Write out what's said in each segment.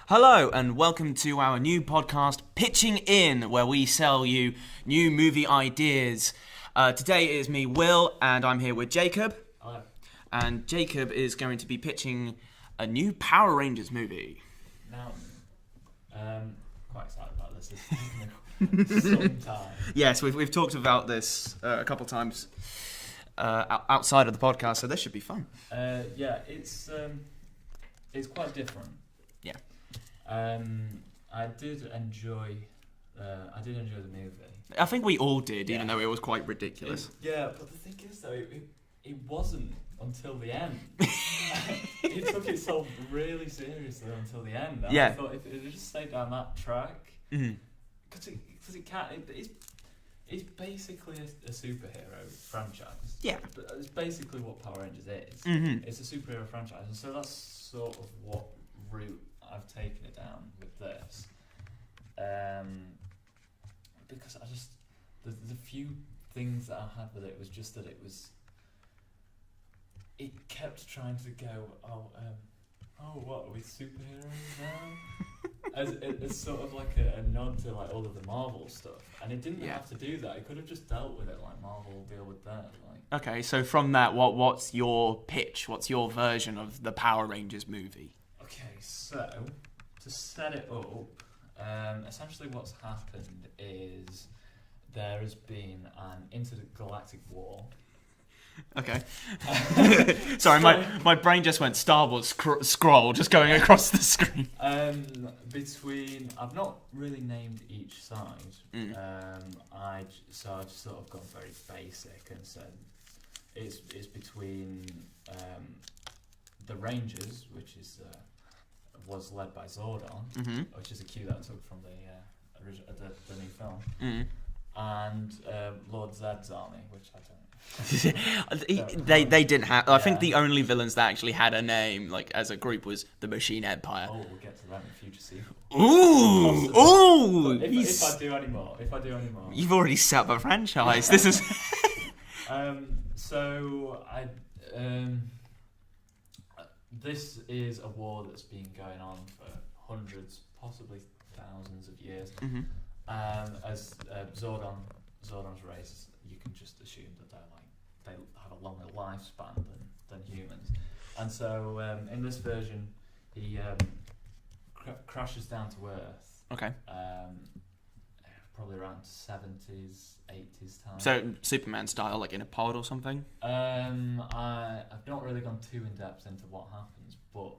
Hello and welcome to our new podcast, Pitching In, where we sell you new movie ideas. Today it is me, Will, and I'm here with Jacob. Hello. And Jacob is going to be pitching a new Power Rangers movie. Now, quite excited about this. It's taken some time. Yes, we've talked about this a couple times outside of the podcast, so this should be fun. Yeah, it's quite different. Yeah. I did enjoy the movie. I think we all did, even though it was quite ridiculous. But the thing is, though, it wasn't until the end. It took itself really seriously until the end. And I thought if it had just stayed down that track, because it's basically a superhero franchise. Yeah. It's basically what Power Rangers is. Mm-hmm. It's a superhero franchise, and so that's sort of what route I've taken it down with this. Because I just the few things that I had with it was just that it kept trying to go, what are we, superheroes now? as sort of like a nod to like all of the Marvel stuff, and it didn't have to do that. It could have just dealt with it like Marvel will deal with that. Like, Okay, so from that, what's your pitch? What's your version of the Power Rangers movie? okay, so to set it up, essentially what's happened is there has been an intergalactic war. Okay. Sorry, my brain just went Star Wars scroll, just going across the screen. Between, I've not really named each side. I just sort of gone very basic and said it's between the Rangers, which was led by Zordon, which is a cue that I took from the new film, and Lord Zed's army, which I don't. They didn't have. I think the only villains that actually had a name, like as a group, was the Machine Empire. Oh, we'll get to that in future season. Ooh! If I do any more, You've already set up a franchise. This is. This is a war that's been going on for hundreds, possibly thousands of years. As Zordon's race, you can just assume that they have a longer lifespan than humans. And so in this version, he crashes down to Earth. Okay. Probably around 70s, 80s time. So Superman style, like in a pod or something? I've not really gone too in depth into what happens, but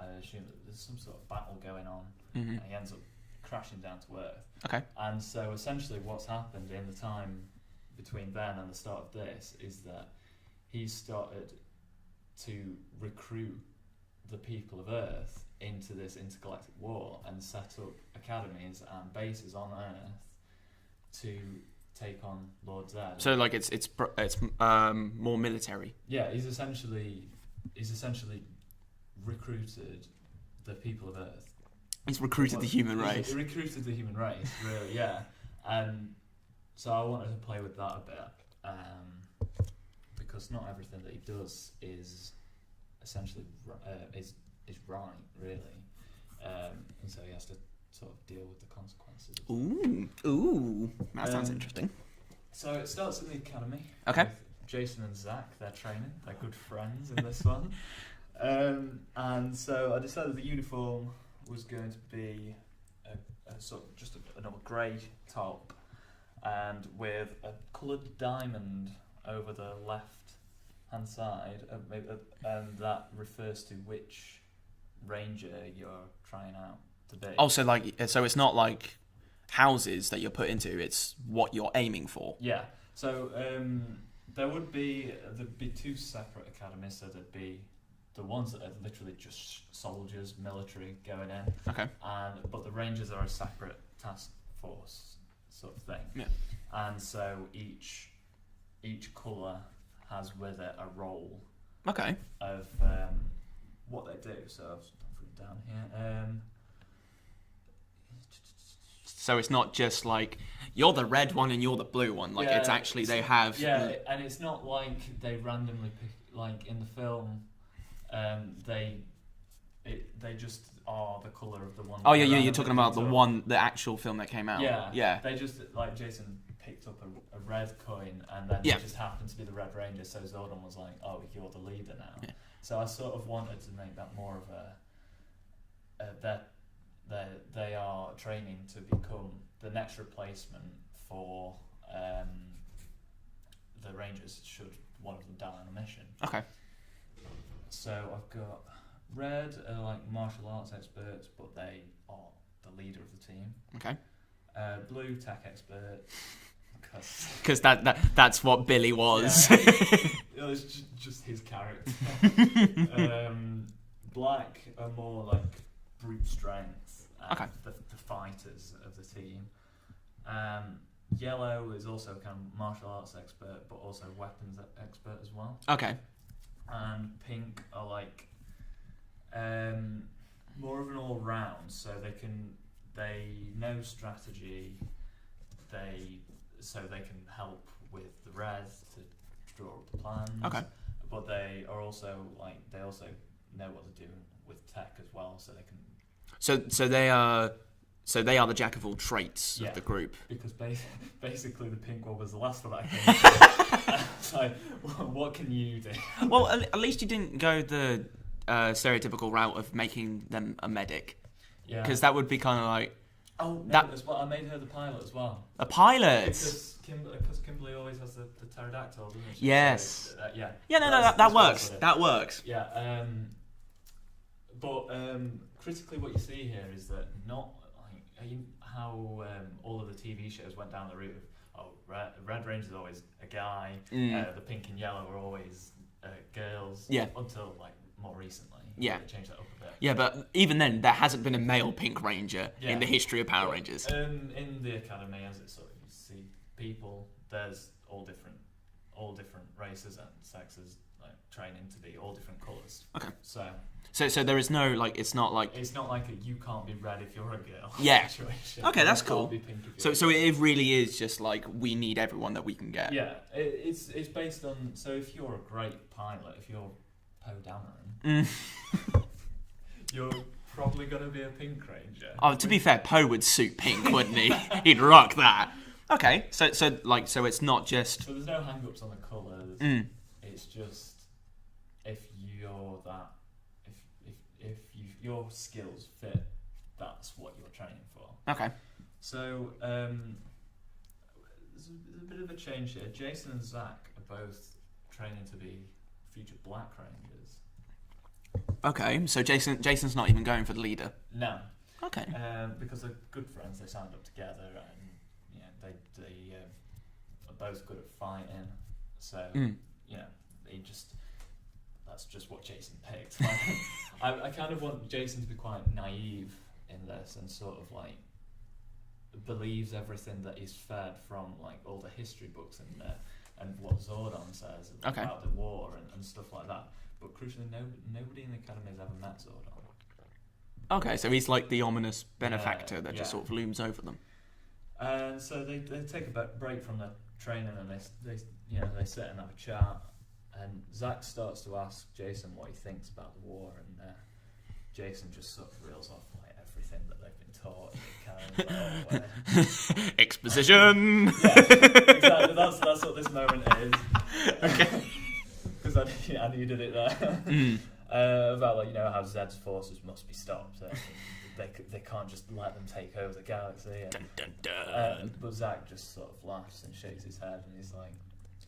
I assume that there's some sort of battle going on, and he ends up crashing down to Earth. Okay. And so essentially what's happened in the time between then and the start of this is that he's started to recruit the people of Earth into this intergalactic war and set up academies and bases on Earth to take on Lord Zed. So like it's more military. Yeah, he's essentially recruited the people of Earth. He's recruited the human race. He recruited the human race, really, yeah. And so I wanted to play with that a bit, because not everything that he does is essentially is right, really. And so he has to sort of deal with the consequences. Ooh, that sounds interesting. So it starts in the academy. Okay. With Jason and Zach, they're training. They're good friends in this one. And so I decided the uniform was going to be a sort of just another grey top, and with a coloured diamond over the left hand side, and that refers to which ranger you're trying out to be. Oh, so it's not like houses that you're put into; it's what you're aiming for. Yeah. So there'd be two separate academies. So there'd be the ones that are literally just soldiers, military going in. Okay. But the Rangers are a separate task force sort of thing. Yeah. And so each colour has with it a role. Okay. Of what they do. So I've put it down here. So it's not just like you're the red one and you're the blue one. Like it's actually they have. Yeah, and it's not like they randomly pick. Like in the film, they just are the colour of the one. Oh yeah, you're talking about the actual film that came out. Yeah. They just, like, Jason picked up a red coin, and then it just happened to be the Red Ranger. So Zordon was like, "Oh, you're the leader now." Yeah. So I sort of wanted to make that more of they are training to become the next replacement for the Rangers should one of them die on a mission. Okay. So I've got Red are like martial arts experts, but they are the leader of the team. Okay. Blue tech expert. Because that's what Billy was. Yeah. It was just his character. Black are more like brute strength. Okay. The fighters of the team. Yellow is also kind of martial arts expert, but also weapons expert as well. Okay. And pink are like more of an all round, so they know strategy. They can help with the red to draw up the plans. Okay. But they are also they also know what to do with tech as well, so they can. So they are the jack of all trades of the group. Because basically the pink one was the last one I came to. So what can you do? Well, at least you didn't go the stereotypical route of making them a medic. Yeah. Because that would be kind of like. Oh, no, as well. I made her the pilot as well. A pilot? Because Kimberly always has the pterodactyl, doesn't she? Yes. So, yeah. Yeah, no, that works. That works. Yeah. But critically, what you see here is that not how all of the TV shows went down the route of Red Ranger's always a guy, the pink and yellow are always girls. Yeah. Until like more recently. Yeah. They changed that up a bit. Yeah, but even then, there hasn't been a male Pink Ranger in the history of Power Rangers. In the academy, as it sort of you see people, there's all different races and sexes like training to be all different colours. Okay. So there is no it's not like you can't be red if you're a girl. Yeah. Situation. Okay, that's You cool. can't be pink if you're So it really is just like we need everyone that we can get. Yeah, it's based on. So if you're a great pilot, if you're Poe Dameron, you're probably going to be a Pink Ranger. Oh, to be fair, Poe would suit pink, wouldn't he? He'd rock that. Okay, so it's not just. So there's no hang-ups on the colours. It's just if your skills fit, that's what you're training for. Okay. So there's a bit of a change here. Jason and Zach are both training to be future Black Rangers. Okay, so Jason's not even going for the leader. No. Okay. Because they're good friends, they signed up together, and they are both good at fighting. So that's just what Jason picked. I kind of want Jason to be quite naive in this and sort of like believes everything that he's fed from like all the history books and what Zordon says about the war and stuff like that. But crucially, nobody in the academy has ever met Zordon. Okay, so he's like the ominous benefactor that just sort of looms over them. And so they take a break from their training and they sit and have a chat. And Zach starts to ask Jason what he thinks about the war, and Jason just sort of reels off like everything that they've been taught. Exposition. Yeah, exactly. That's what this moment is. Okay. Because I needed it there. About how Zed's forces must be stopped. They can't just let them take over the galaxy. And, dun, dun, dun. But Zach just sort of laughs and shakes his head, and he's like,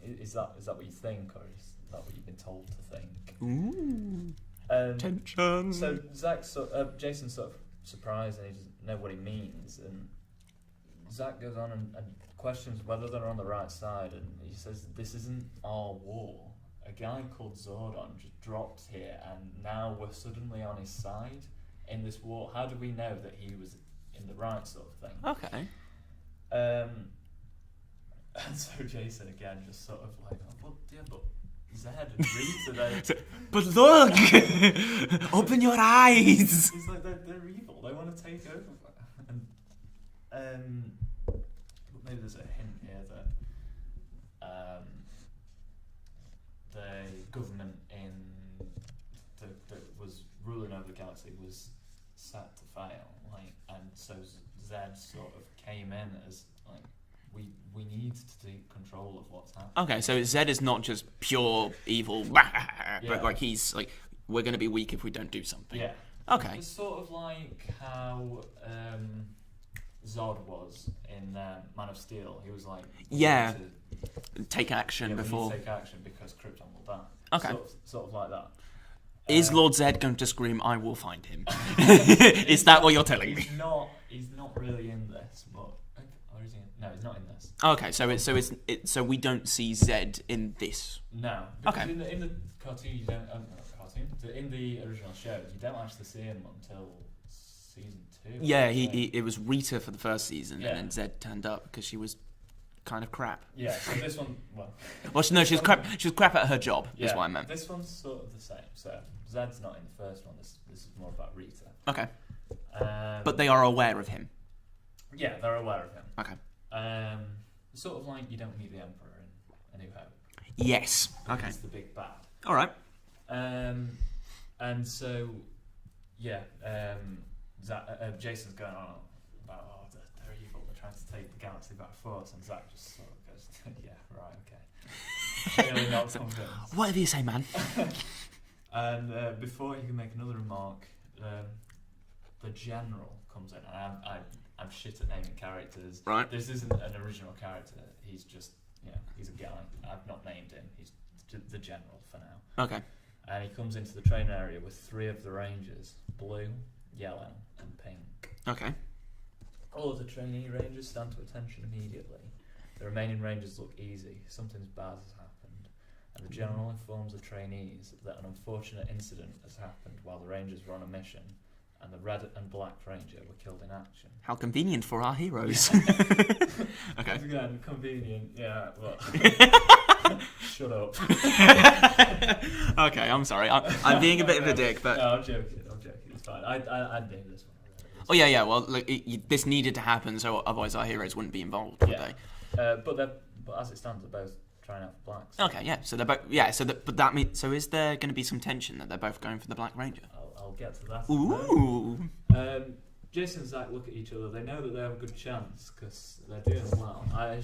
"Is that what you think, or is that what you've been told to think?" Ooh. Tension. So Jason's sort of surprised, and he doesn't know what he means. And Zach goes on and questions whether they're on the right side, and he says, "This isn't our war. A guy called Zordon just dropped here, and now we're suddenly on his side in this war. How do we know that he was in the right sort of thing?" Okay. And so Jason again just sort of like, but Zed and Rita, but look, open your eyes. He's like, they're evil. They want to take over. And but maybe there's a hint here that the government that was ruling over the galaxy was set to fail. Like, and so Zed sort of came in as like, we need to take control of what's happening. Okay, so Zed is not just pure evil, but like he's like, we're going to be weak if we don't do something. Yeah. Okay. It's sort of like how Zod was in Man of Steel. He was like, take action before. We need to take action because Krypton will die. Okay. Sort of like that. Is Lord Zed going to scream, "I will find him"? Is that what you're telling me? He's not really in this, but or is he? No, he's not in this. Okay, so we don't see Zed in this. No. Okay. In the cartoon, you don't. In the original shows, you don't actually see him until season 2. Yeah, it was Rita for the first season, Yeah. and then Zed turned up because she was kind of crap. Yeah. So this one, well. No, she was crap. She was crap at her job. Yeah, is what I meant. This one's sort of the same. So Zed's not in the first one. This is more about Rita. Okay. But they are aware of him. Yeah, they're aware of him. Okay. Sort of like you don't meet the Emperor in A New Hope. Yes. Okay. He's the big bad. All right. And so, yeah, Jason's going on about, they're evil, they're trying to take the galaxy by force, and Zach just sort of goes, yeah, right, okay. Really not convinced. Whatever you say, man. And before he can make another remark, the General comes in, and I'm shit at naming characters. Right. This isn't an original character, he's just, he's a guy. I've not named him, he's the General for now. Okay. And he comes into the training area with 3 of the Rangers, blue, yellow, and pink. Okay. All of the trainee Rangers stand to attention immediately. The remaining Rangers look easy. Something bad has happened. And the General informs the trainees that an unfortunate incident has happened while the Rangers were on a mission, and the Red and Black Ranger were killed in action. How convenient for our heroes. Okay. Again, convenient, yeah, well. Shut up. Okay, I'm sorry. I'm being a bit of a dick, but... No, I'm joking, it's fine. I'd name this one. Oh, yeah, well, look, this needed to happen, so otherwise our heroes wouldn't be involved, would they? But as it stands, they're both trying out for blacks. Okay, yeah, so they're both... Yeah, but that means... So is there going to be some tension that they're both going for the Black Ranger? I'll get to that. Ooh! Jason and Zach look at each other. They know that they have a good chance because they're doing well. I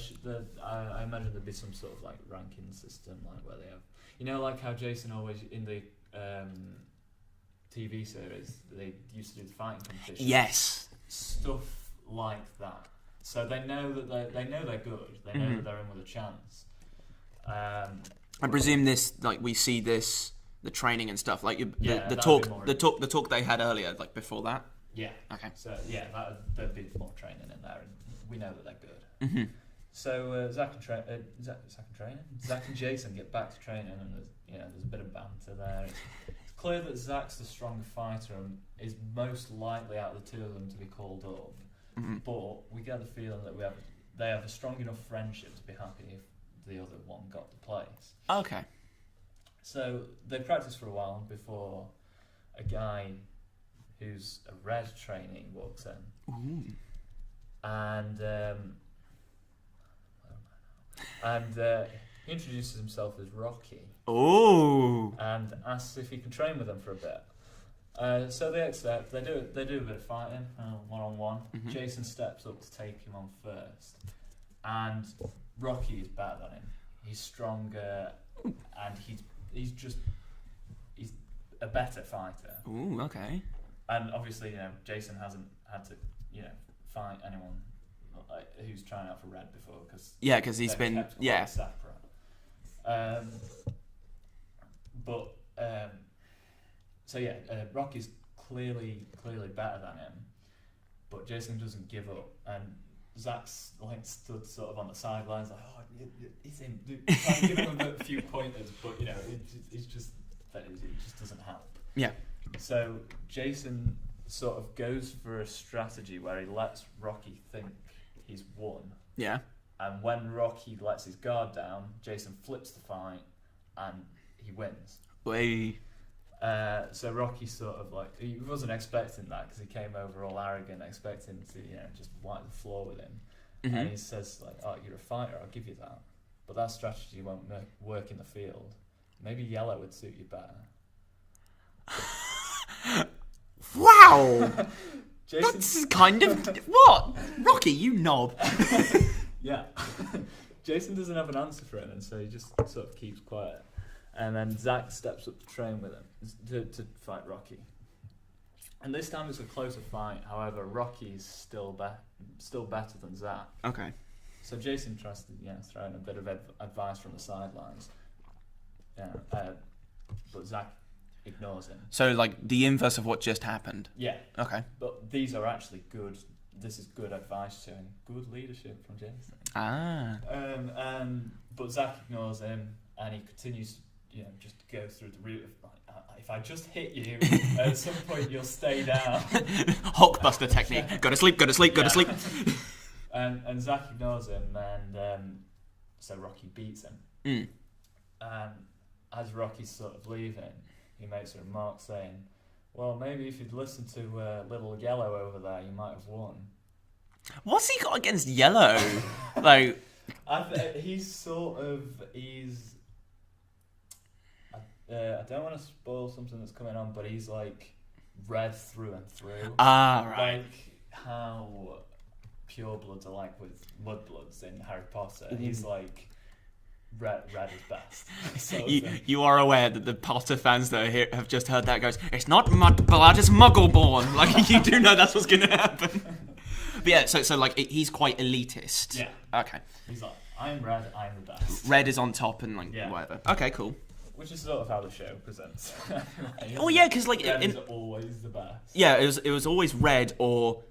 imagine there'd be some sort of like ranking system, like where they have, like how Jason always in the TV series they used to do the fighting competition. Yes. Stuff like that. So they know that they're good. They know that they're in with a chance. I presume this, like we see this, the training and stuff, like the talk they had earlier, like before that. Yeah. Okay. So yeah, there'd be more training in there, and we know that they're good. Mm-hmm. So Zach and Jason get back to training, and there's a bit of banter there. It's clear that Zach's the stronger fighter and is most likely out of the two of them to be called up. Mm-hmm. But we get the feeling that they have a strong enough friendship to be happy if the other one got the place. Okay. So they practice for a while before a guy who's a red trainee walks in. Ooh. And he introduces himself as Rocky. Oh. And asks if he can train with them for a bit. So they accept. They do a bit of fighting, one-on-one. Mm-hmm. Jason steps up to take him on first, and Rocky is better than him. He's stronger, and he's a better fighter. Ooh, okay. And obviously, Jason hasn't had to, fight anyone who's trying out for Red before, because he's been separate. Rocky's clearly better than him, but Jason doesn't give up, and Zach's stood sort of on the sidelines, like, oh, he's in, trying to give him a few pointers, but it just doesn't help. Yeah. So Jason sort of goes for a strategy where he lets Rocky think he's won. Yeah. And when Rocky lets his guard down, Jason flips the fight and he wins. Way. So Rocky sort of he wasn't expecting that because he came over all arrogant, expecting to just wipe the floor with him. Mm-hmm. And he says "Oh, you're a fighter, I'll give you that, but that strategy won't work in the field. Maybe yellow would suit you better." Wow! Jason, That's kind of... What? Rocky, you knob. yeah. Jason doesn't have an answer for it, and so he just sort of keeps quiet. And then Zach steps up to train with him to fight Rocky. And this time it's a closer fight. However, Rocky's still better than Zach. Okay. So Jason tries to throw in a bit of advice from the sidelines. Yeah, but Zach ignores him. So, like, the inverse of what just happened. Yeah. Okay. But these are actually good. This is good advice to him. Good leadership from Jason. Ah. But Zach ignores him, and he continues, just to go through the route of, if I just hit you, at some point you'll stay down. Hulkbuster technique. Go to sleep, go to sleep, go to sleep. And Zach ignores him, and so Rocky beats him. Mm. And as Rocky's sort of leaving, he makes a remark saying, well, maybe if you'd listened to Little Yellow over there, you might have won. What's he got against Yellow? Like... He's I don't want to spoil something that's coming on, but he's like red through and through. Ah, right. Like how purebloods are like with mudbloods in Harry Potter. He's like red is best. You are aware that the Potter fans that are here have just heard that goes, it's not mudblood, it's muggleborn. Like, you do know that's what's going to happen. But yeah, so like, he's quite elitist. Yeah. Okay. He's like, I'm red, I'm the best. Red is on top and like whatever. Okay, cool. Which is sort of how the show presents. Oh yeah, because like red is always the best. Yeah, it was always Red or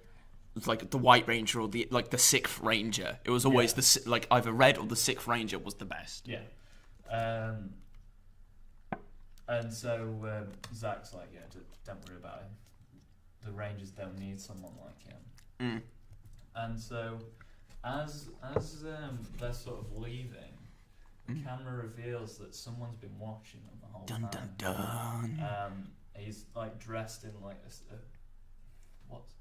like the White Ranger or the Sixth Ranger. It was always either Red or the Sixth Ranger was the best. Yeah. And so Zach's like, don't worry about him. The Rangers don't need someone like him. Mm. And so as they're sort of leaving, the camera reveals that someone's been watching them the whole dun, time. Dun dun dun. He's like dressed in like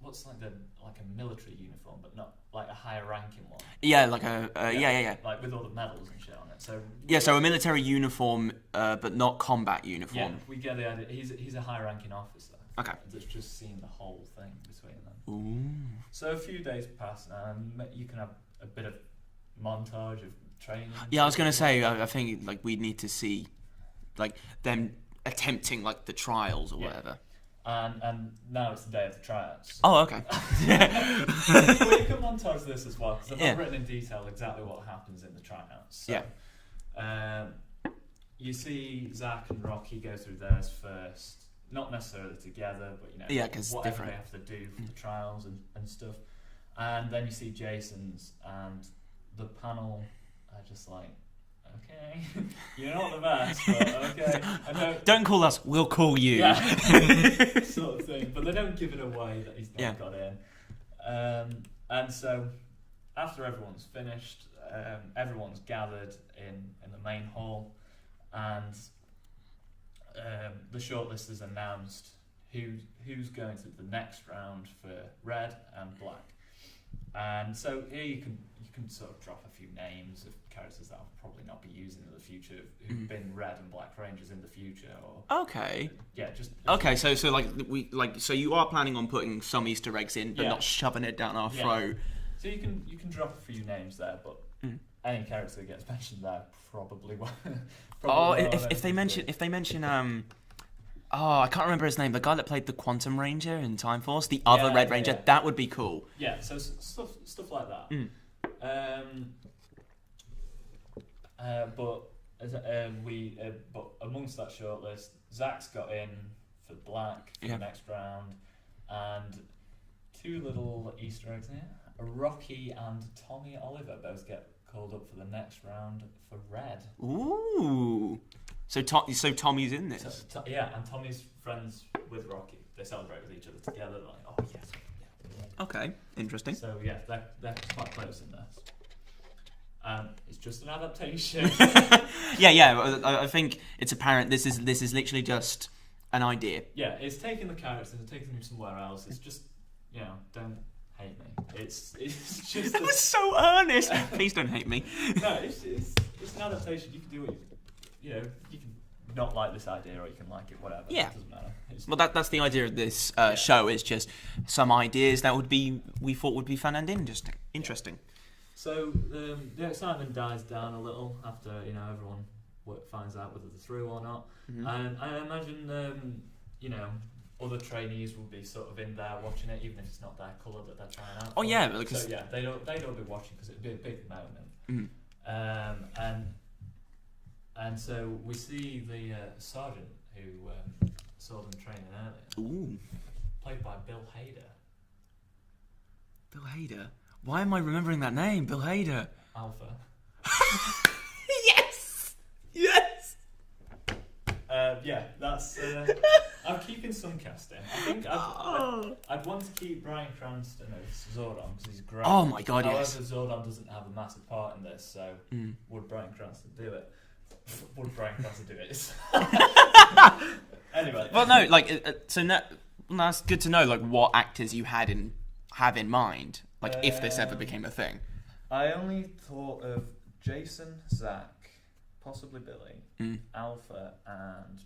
what's like a military uniform, but not like a higher ranking one. Yeah, like a yeah. Like with all the medals and shit on it. So so a military uniform, but not combat uniform. Yeah, we get the idea. He's a high ranking officer. Okay. That's just seen the whole thing between them. Ooh. So a few days pass, and you can have a bit of montage of training. Yeah, I was gonna say, I think like we need to see, like them attempting like the trials or whatever. And now it's the day of the tryouts. Oh, okay. Well, you can montage this as well, because I've not written in detail exactly what happens in the tryouts. So, you see Zach and Rocky go through theirs first. Not necessarily together, but whatever different. they have to do for the trials and stuff. And then you see Jason's, and the panel are just like, okay, you're not the best, but okay. Don't call us, we'll call you. Yeah, sort of thing. But they don't give it away that he's not got in. And so, after everyone's finished, everyone's gathered in the main hall, and the shortlist is announced who's going to the next round for red and black. And so here you can sort of drop a few names of characters that I'll probably not be using in the future who've been red and black rangers in the future. Or okay. Yeah, just okay. So so you are planning on putting some Easter eggs in, but not shoving it down our throat. So you can drop a few names there, but any character that gets mentioned there probably won't. If they mention I can't remember his name. The guy that played the Quantum Ranger in Time Force, the other Red Ranger, that would be cool. Yeah, so stuff like that. But amongst that shortlist, Zach's got in for black for the next round, and two little Easter eggs here. Rocky and Tommy Oliver both get called up for the next round for red. Ooh. So Tommy's in this. And Tommy's friends with Rocky. They celebrate with each other together. They're like, oh yes. Yeah. Okay, interesting. So yeah, they're quite close in this. It's just an adaptation. I think it's apparent. This is literally just an idea. Yeah, it's taking the characters and taking them somewhere else. It's just don't hate me. It's just. That was so earnest. Please don't hate me. No, it's an adaptation. You can do what you can not like this idea, or you can like it, whatever. Yeah. It doesn't matter. Well, that's the idea of this show, is just some ideas that we thought would be fun and interesting. So the excitement dies down a little after everyone finds out whether they're through or not, and I imagine other trainees will be sort of in there watching it, even if it's not their colour that they're trying out. Oh yeah, because so they'd all be watching because it'd be a big moment. And so we see the sergeant who saw them training earlier. Ooh. Played by Bill Hader. Bill Hader? Why am I remembering that name? Bill Hader. Alpha. Yes! Yes! That's... I'm keeping some casting. I think I'd want to keep Bryan Cranston as Zordon because he's great. Oh my god, However, yes. Zordon doesn't have a massive part in this, so would Bryan Cranston do it? Would Bryan Cranston do it? Anyway. Well, no, that's good to know, like, what actors you have in mind, like, if this ever became a thing. I only thought of Jason, Zach, possibly Billy, Alpha, and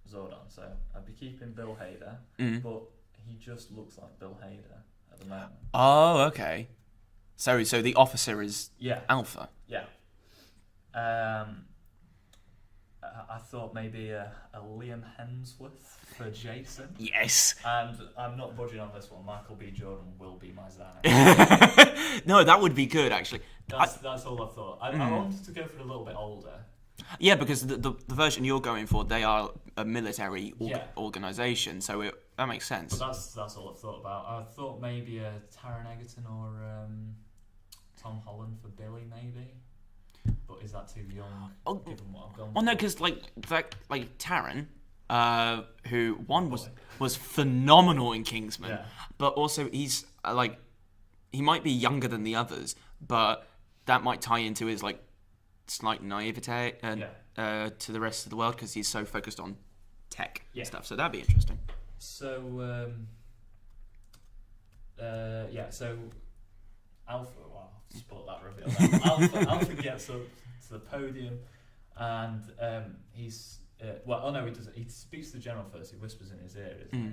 Zordon. So I'd be keeping Bill Hader, but he just looks like Bill Hader at the moment. Oh, okay. So the officer is Alpha. Yeah. I thought maybe a Liam Hemsworth for Jason. Yes. And I'm not budging on this one. Michael B. Jordan will be my Xanax. No, that would be good, actually. That's all I thought. I wanted to go for a little bit older. Yeah, because the version you're going for, they are a military organisation, so that makes sense. But that's all I've thought about. I thought maybe a Taron Egerton or Tom Holland for Billy, maybe. But is that too young? Given what I've gone. Well, no, because like Taron, who one was phenomenal in Kingsman, but also he's he might be younger than the others, but that might tie into his like slight naivete to the rest of the world because he's so focused on tech and stuff. So that'd be interesting. So so Alpha. Wow, spoiled that reveal. Alpha gets up to the podium, and he's he doesn't. He speaks to the general first. He whispers in his ear. No.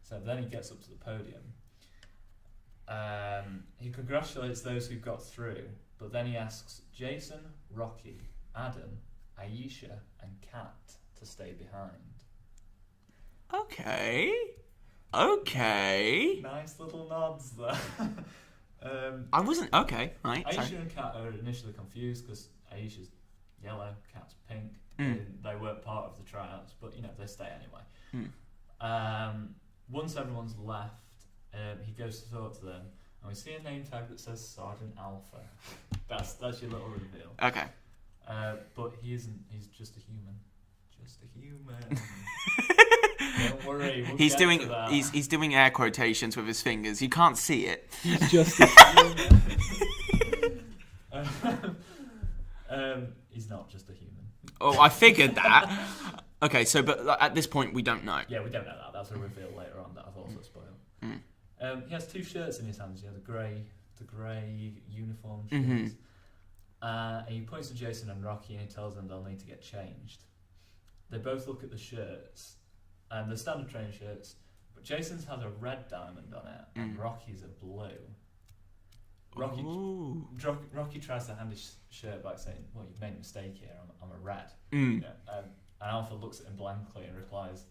So then he gets up to the podium. He congratulates those who got through, but then he asks Jason, Rocky, Adam, Aisha, and Kat to stay behind. Okay. Nice little nods there. I wasn't okay. Right. Aisha Sorry. and Kat are initially confused because Aisha's yellow, Kat's pink. They weren't part of the tryouts, but they stay anyway. Once everyone's left, he goes to talk to them, and we see a name tag that says Sergeant Alpha. That's your little reveal. Okay. But he isn't. He's just a human. Just a human. Don't worry. He's doing air quotations with his fingers. You can't see it. He's just a human. He's not just a human. Oh, I figured that. Okay, so but at this point we don't know. Yeah, we don't know that. That's a reveal later on that I've also spoiled. He has two shirts in his hands. He has the grey uniform shirts. And he points to Jason and Rocky and he tells them they'll need to get changed. They both look at the shirts, and they're standard training shirts, but Jason's has a red diamond on it, and Rocky's a blue. Rocky tries to hand his shirt back saying, well, you've made a mistake here, I'm a red. And Alpha looks at him blankly and replies,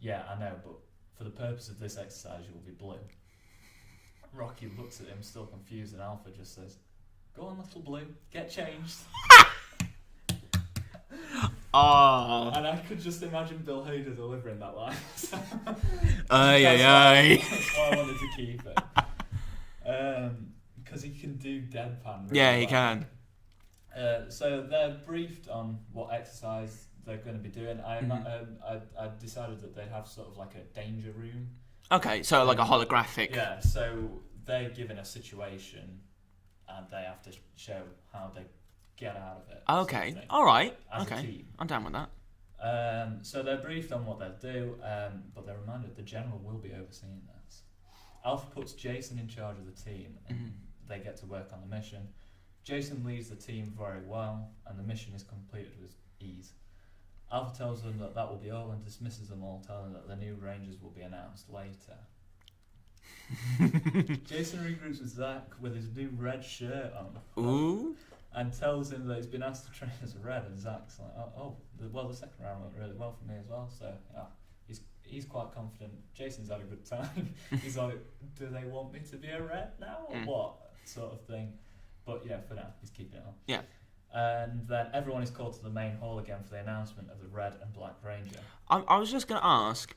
yeah, I know, but for the purpose of this exercise, you will be blue. Rocky looks at him, still confused, and Alpha just says, go on, little blue, get changed. Oh. And I could just imagine Bill Hader delivering that line. That's why I wanted to keep it. Because he can do deadpan really well. He can. So they're briefed on what exercise they're going to be doing. I decided that they'd have sort of like a danger room. Okay, so like a holographic. Yeah, so they're given a situation and they have to show how they get out of it. Okay, sort of alright. As okay, a team. I'm down with that. So they're briefed on what they'll do, but they're reminded the general will be overseeing this. Alpha puts Jason in charge of the team and they get to work on the mission. Jason leads the team very well and the mission is completed with ease. Alpha tells them that will be all and dismisses them all, telling them that the new Rangers will be announced later. Jason regroups with Zach with his new red shirt on. Ooh. And tells him that he's been asked to train as a red, and Zach's like, the second round went really well for me as well, so yeah, he's quite confident. Jason's had a good time. He's like, do they want me to be a red now, or what, sort of thing. But yeah, for now, he's keeping it on. Yeah. And then everyone is called to the main hall again for the announcement of the Red and Black Ranger. I was just going to ask,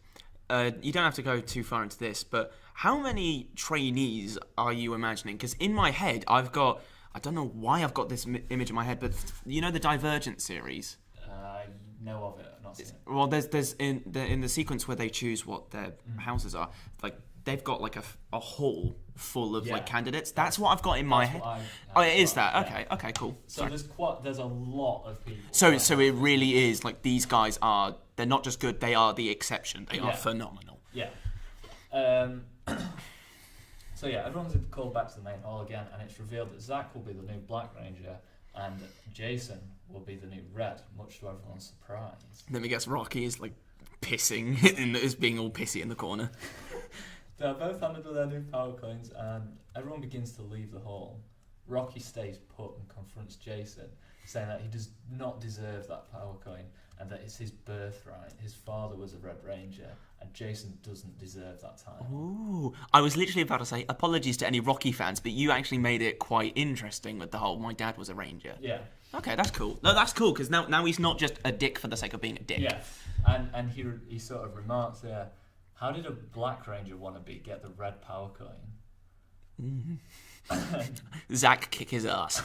you don't have to go too far into this, but how many trainees are you imagining? Because in my head, I don't know why I've got this image in my head, but you know the Divergent series? I know of it, I've not seen it. Well, there's in the sequence where they choose what their houses are, like they've got like a hall full of like candidates. That's what I've got in my head. It is that. Okay, okay, cool. So there's a lot of people. So it really is like these guys they're not just good, they are the exception. They are phenomenal. Yeah. So yeah, everyone's called back to the main hall again, and it's revealed that Zach will be the new Black Ranger, and Jason will be the new Red, much to everyone's surprise. Then we guess Rocky is like pissing, is being all pissy in the corner. They're both handed with their new power coins, and everyone begins to leave the hall. Rocky stays put and confronts Jason, saying that he does not deserve that power coin, and that it's his birthright. His father was a Red Ranger, and Jason doesn't deserve that title. Ooh, I was literally about to say, apologies to any Rocky fans, but you actually made it quite interesting with the whole, my dad was a Ranger. Yeah. Okay, that's cool. No, that's cool, because now he's not just a dick for the sake of being a dick. Yeah, and he sort of remarks there, how did a Black Ranger wannabe get the red power coin? Zach kick his ass.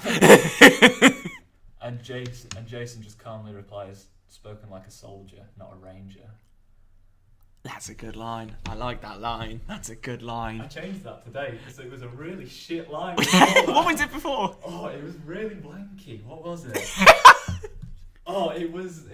and Jason just calmly replies, spoken like a soldier, not a ranger. That's a good line. I like that line. That's a good line. I changed that today because it was a really shit line. What was it before? Oh, it was really blanky. What was it? It was.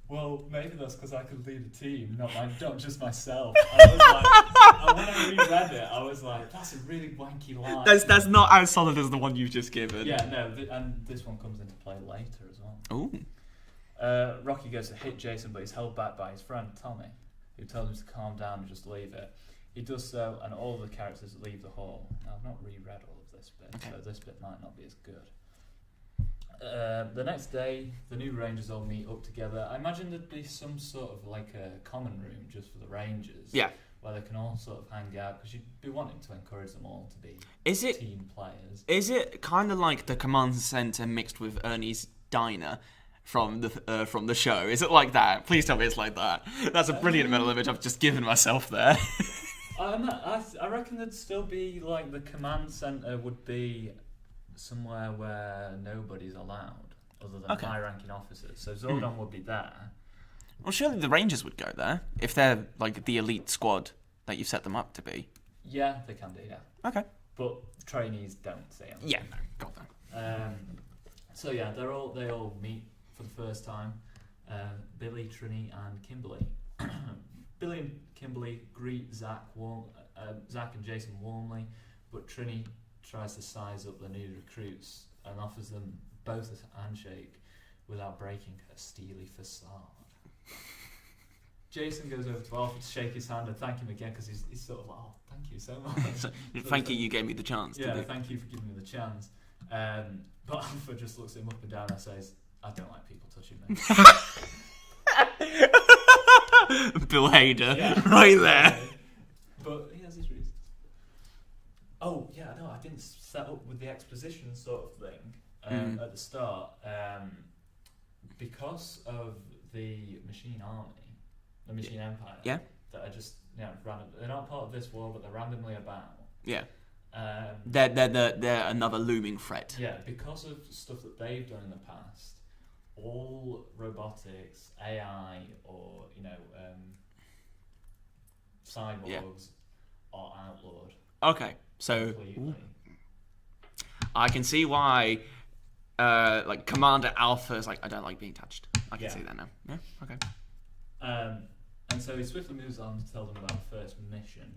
Well, maybe that's because I could lead a team, not just myself. I was like, when I reread it, I was like, that's a really wanky line. That's not as solid as the one you've just given. Yeah, no, and this one comes into play later as well. Ooh. Rocky goes to hit Jason, but he's held back by his friend Tommy, who tells him to calm down and just leave it. He does so, and all the characters leave the hall. Now, I've not reread all of this bit, so this bit might not be as good. The next day, the new Rangers all meet up together. I imagine there'd be some sort of like a common room just for the Rangers. Yeah. Where they can all sort of hang out, because you'd be wanting to encourage them all to be team players. Is it kind of like the command centre mixed with Ernie's diner from the show? Is it like that? Please tell me it's like that. That's a brilliant mental image I've just given myself there. I reckon there'd still be like the command centre would be somewhere where nobody's allowed other than high-ranking officers. So Zordon would be there. Well, surely the Rangers would go there if they're like the elite squad that you've set them up to be. Yeah, they can do. Yeah. Okay. But trainees don't see them. Yeah, no, got that. So yeah, they all meet for the first time. Billy, Trini, and Kimberly. Billy and Kimberly greet Zach and Jason warmly, but Trini tries to size up the new recruits and offers them both a handshake without breaking her steely facade. Jason goes over to Alpha to shake his hand and thank him again, because he's sort of like, oh, thank you so much. Thank you gave me the chance. Yeah, thank you for giving me the chance. But Alpha just looks at him up and down and says, I don't like people touching me. Bill Hader, right there. But he has his reasons. Oh, yeah, no, I didn't set up with the exposition sort of thing at the start. Because of the Machine Army, the Machine Empire, that are just random. They're not part of this war, but they're randomly about. Yeah. They're another looming threat. Yeah, because of stuff that they've done in the past, all robotics, AI, or cyborgs are outlawed. Okay, so I can see why, like Commander Alpha is like, I don't like being touched. I can see that now. Yeah. Okay. And so he swiftly moves on to tell them about the first mission.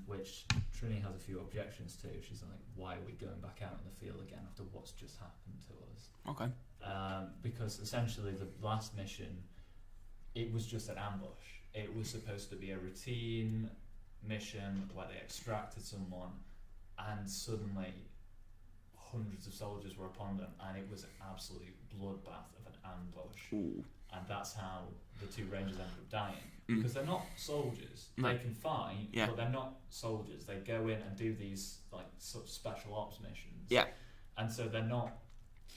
which Trini has a few objections to. She's like, why are we going back out in the field again after what's just happened to us? Okay. Because essentially the last mission, it was just an ambush. It was supposed to be a routine mission where they extracted someone, and suddenly hundreds of soldiers were upon them, and it was an absolute bloodbath of an ambush. Ooh. And that's how the two rangers ended up dying. Because they're not soldiers. No. They can fight, but they're not soldiers. They go in and do these like sort of special ops missions. Yeah. And so they're not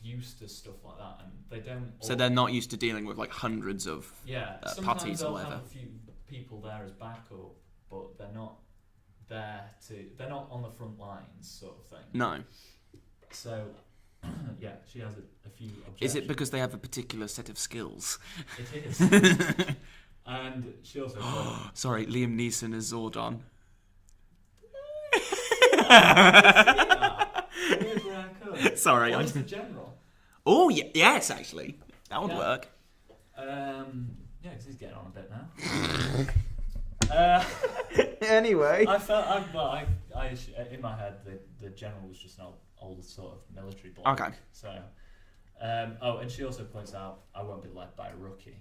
used to stuff like that, and they don't. So they're not used to dealing with like hundreds of parties or they'll whatever. have a few people there as backup, but they're not there to. They're not on the front lines, sort of thing. No. So, yeah, she has a few objections. Is it because they have a particular set of skills? It is. And she also. Sorry, Liam Neeson as Zordon. Sorry, I'm the general. Oh, yes, actually, that would work. Yeah, because he's getting on a bit now. Anyway, I felt in my head the general was just an old sort of military bloke. Okay. So, and she also points out I won't be led by a rookie.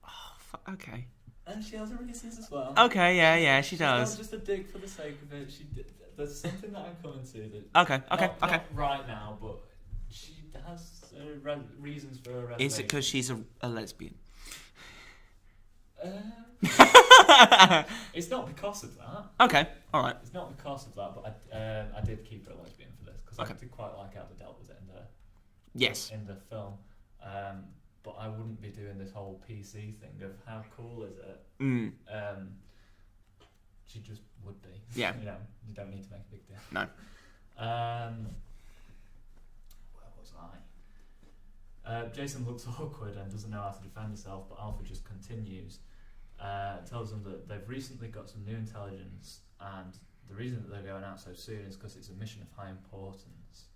Oh, okay. And she has her reasons as well. Okay, yeah, she does. She's not just a dick for the sake of it. There's something that I'm coming to that. Okay. Not right now, but she has reasons for her reservation. Is it because she's a lesbian? It's not because of that. Okay, all right. It's not because of that, but I did keep her a lesbian for this because I did quite like how they dealt with it in the film. But I wouldn't be doing this whole PC thing of how cool is it. She just would be. Yeah. You don't need to make a big deal. No. Where was I? Jason looks awkward and doesn't know how to defend himself, but Alpha just continues. Tells them that they've recently got some new intelligence, and the reason that they're going out so soon is because it's a mission of high importance.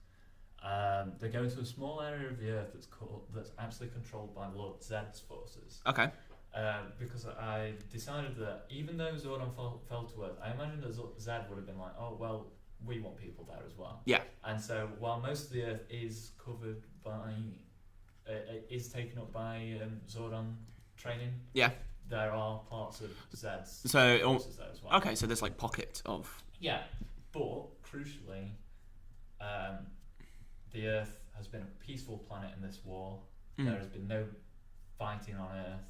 They go to a small area of the Earth that's actually controlled by Lord Zed's forces. Okay. Because I decided that even though Zordon fell to Earth, I imagine that Zed would have been like, oh well, we want people there as well. Yeah. And so while most of the Earth is covered by, is taken up by Zordon training. Yeah. There are parts of Zed's forces there as well. Okay, so there's like pocket of. Yeah, but crucially, the Earth has been a peaceful planet in this war. There has been no fighting on Earth.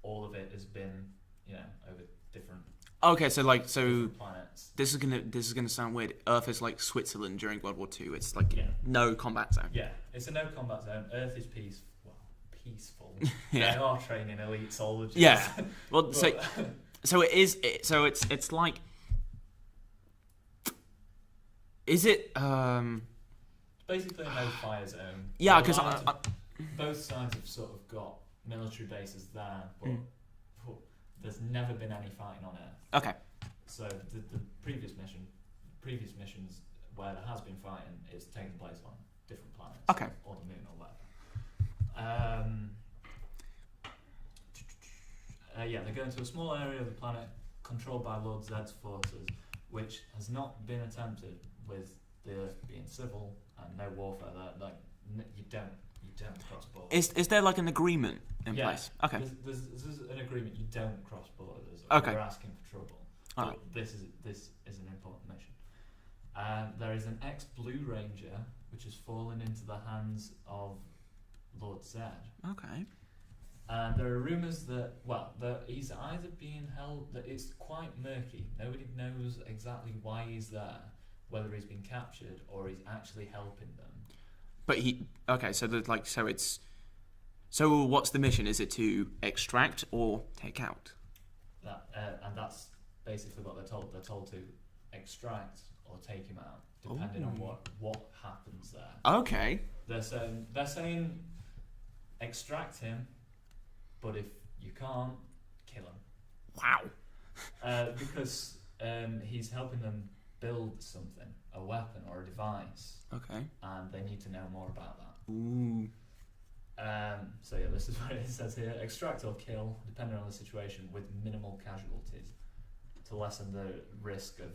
All of it has been, over different. Okay, so planets. This is gonna sound weird. Earth is like Switzerland during World War II. It's like no combat zone. Yeah, it's a no combat zone. Earth is peaceful. They are training elite soldiers. Yeah. Well, so it is. So it's like. Is it? Basically a no-fire zone. Yeah, because both sides have sort of got military bases there, but there's never been any fighting on Earth. Okay. So the previous missions where there has been fighting, it's taken place on different planets. Okay. Or the moon or whatever. They go into a small area of the planet controlled by Lord Zed's forces, which has not been attempted with the Earth being civil and no warfare there. Like you don't cross borders. Is there like an agreement in place? Okay. There's an agreement. You don't cross borders. Okay. You're asking for trouble. All right. This is an important mission. There is an ex-Blue Ranger which has fallen into the hands of Lord Zed. Okay. And there are rumours that he's either being held. That it's quite murky. Nobody knows exactly why he's there, whether he's been captured or he's actually helping them. But so what's the mission? Is it to extract or take out? And that's basically what they're told. They're told to extract or take him out, depending on what happens there. Okay. They're saying extract him, but if you can't, kill him. Wow. Because he's helping them build something, a weapon or a device. Okay. And they need to know more about that. Ooh. This is what it says here: extract or kill, depending on the situation, with minimal casualties. to lessen the risk of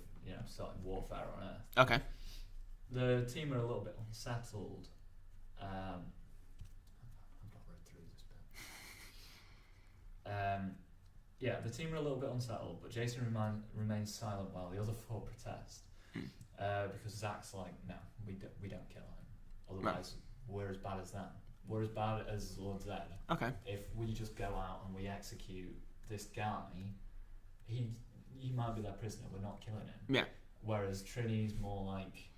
starting warfare on Earth. Okay. The team are a little bit unsettled. I've not read through this bit. The team are a little bit unsettled, but Jason remains silent while the other four protest. Because Zach's like, no, we don't kill him. Otherwise, we're as bad as them. We're as bad as Lord Zed. Okay. If we just go out and we execute this guy, he might be their prisoner. We're not killing him. Yeah. Whereas Trini's more like,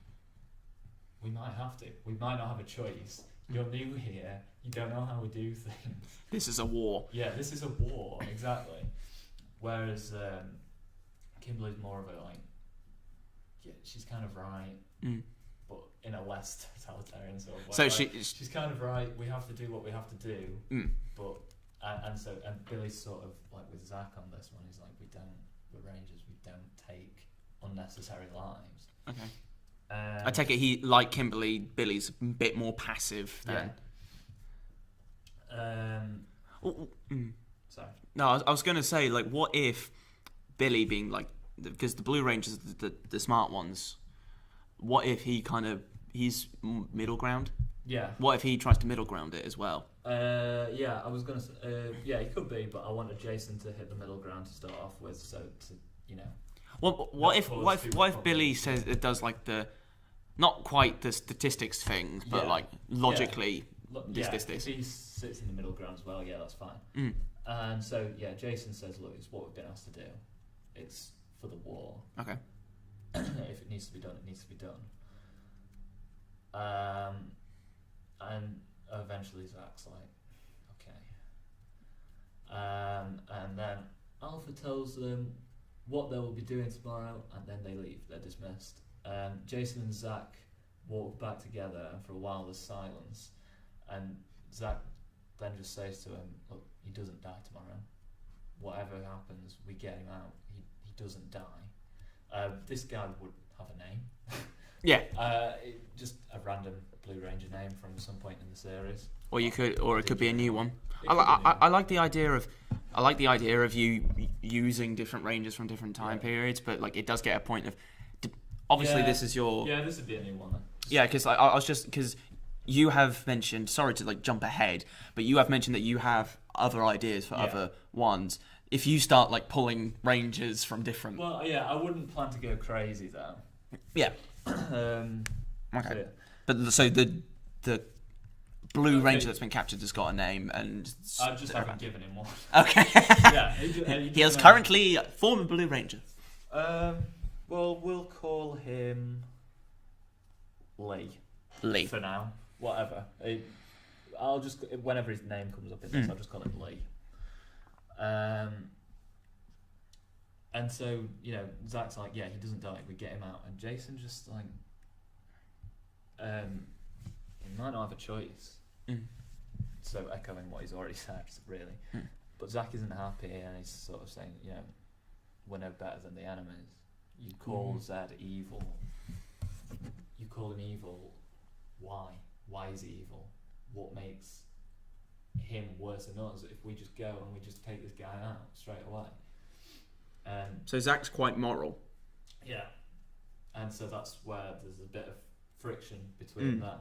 we might have to. We might not have a choice. You're new here. You don't know how we do things. This is a war. Yeah, this is a war, exactly. Whereas Kimberly's more of a like, yeah, she's kind of right, but in a less totalitarian sort of way. So like, she's kind of right. We have to do what we have to do, but and Billy's sort of like with Zach on this one. He's like, we're Rangers. We don't take unnecessary lives. Okay. I take it he, like Kimberly, Billy's a bit more passive then. Yeah. Sorry. No, I was going to say, like, what if Billy being like, because the Blue Rangers are the smart ones, what if he's middle ground? Yeah. What if he tries to middle ground it as well? Yeah, I was going to say, yeah, he could be, but I wanted Jason to hit the middle ground to start off with, so to, Well, what if Billy says it does like the, not quite the statistics thing, but like logically, this. If he sits in the middle ground as well, yeah, that's fine. And so, yeah, Jason says, look, it's what we've been asked to do. It's for the war. Okay. If it needs to be done, it needs to be done. And eventually Zach's like, okay. And then Alpha tells them what they will be doing tomorrow, and then they leave. They're dismissed. Jason and Zach walk back together, and for a while there's silence. And Zach then just says to him, look, he doesn't die tomorrow. Whatever happens, we get him out. He doesn't die. This guy would have a name. Yeah. Just a random Blue Ranger name from some point in the series. Or it could be a new one. I like the idea of you using different Rangers from different time periods, but like it does get a point of, obviously this is your. Yeah, this would be a new one then. Yeah, because you have mentioned, sorry to like jump ahead, but you have mentioned that you have other ideas for other ones. If you start like pulling Rangers from different. Well, yeah, I wouldn't plan to go crazy though. Yeah. Okay. But so the Blue Ranger that's been captured has got a name, and I just haven't given him one. Okay. Yeah, he is currently former Blue Ranger. Well, we'll call him Lee. For now, whatever. I'll just, whenever his name comes up in this, I'll just call him Lee. And so, Zach's like, yeah, he doesn't die, we get him out. And Jason just like, he might not have a choice. So echoing what he's already said, really. But Zach isn't happy, and he's sort of saying, we're no better than the enemies. You call Zed evil. You call him evil. Why? Why is he evil? What makes him worse than us if we just go and we just take this guy out straight away? So Zach's quite moral. Yeah. And so that's where there's a bit of friction between that.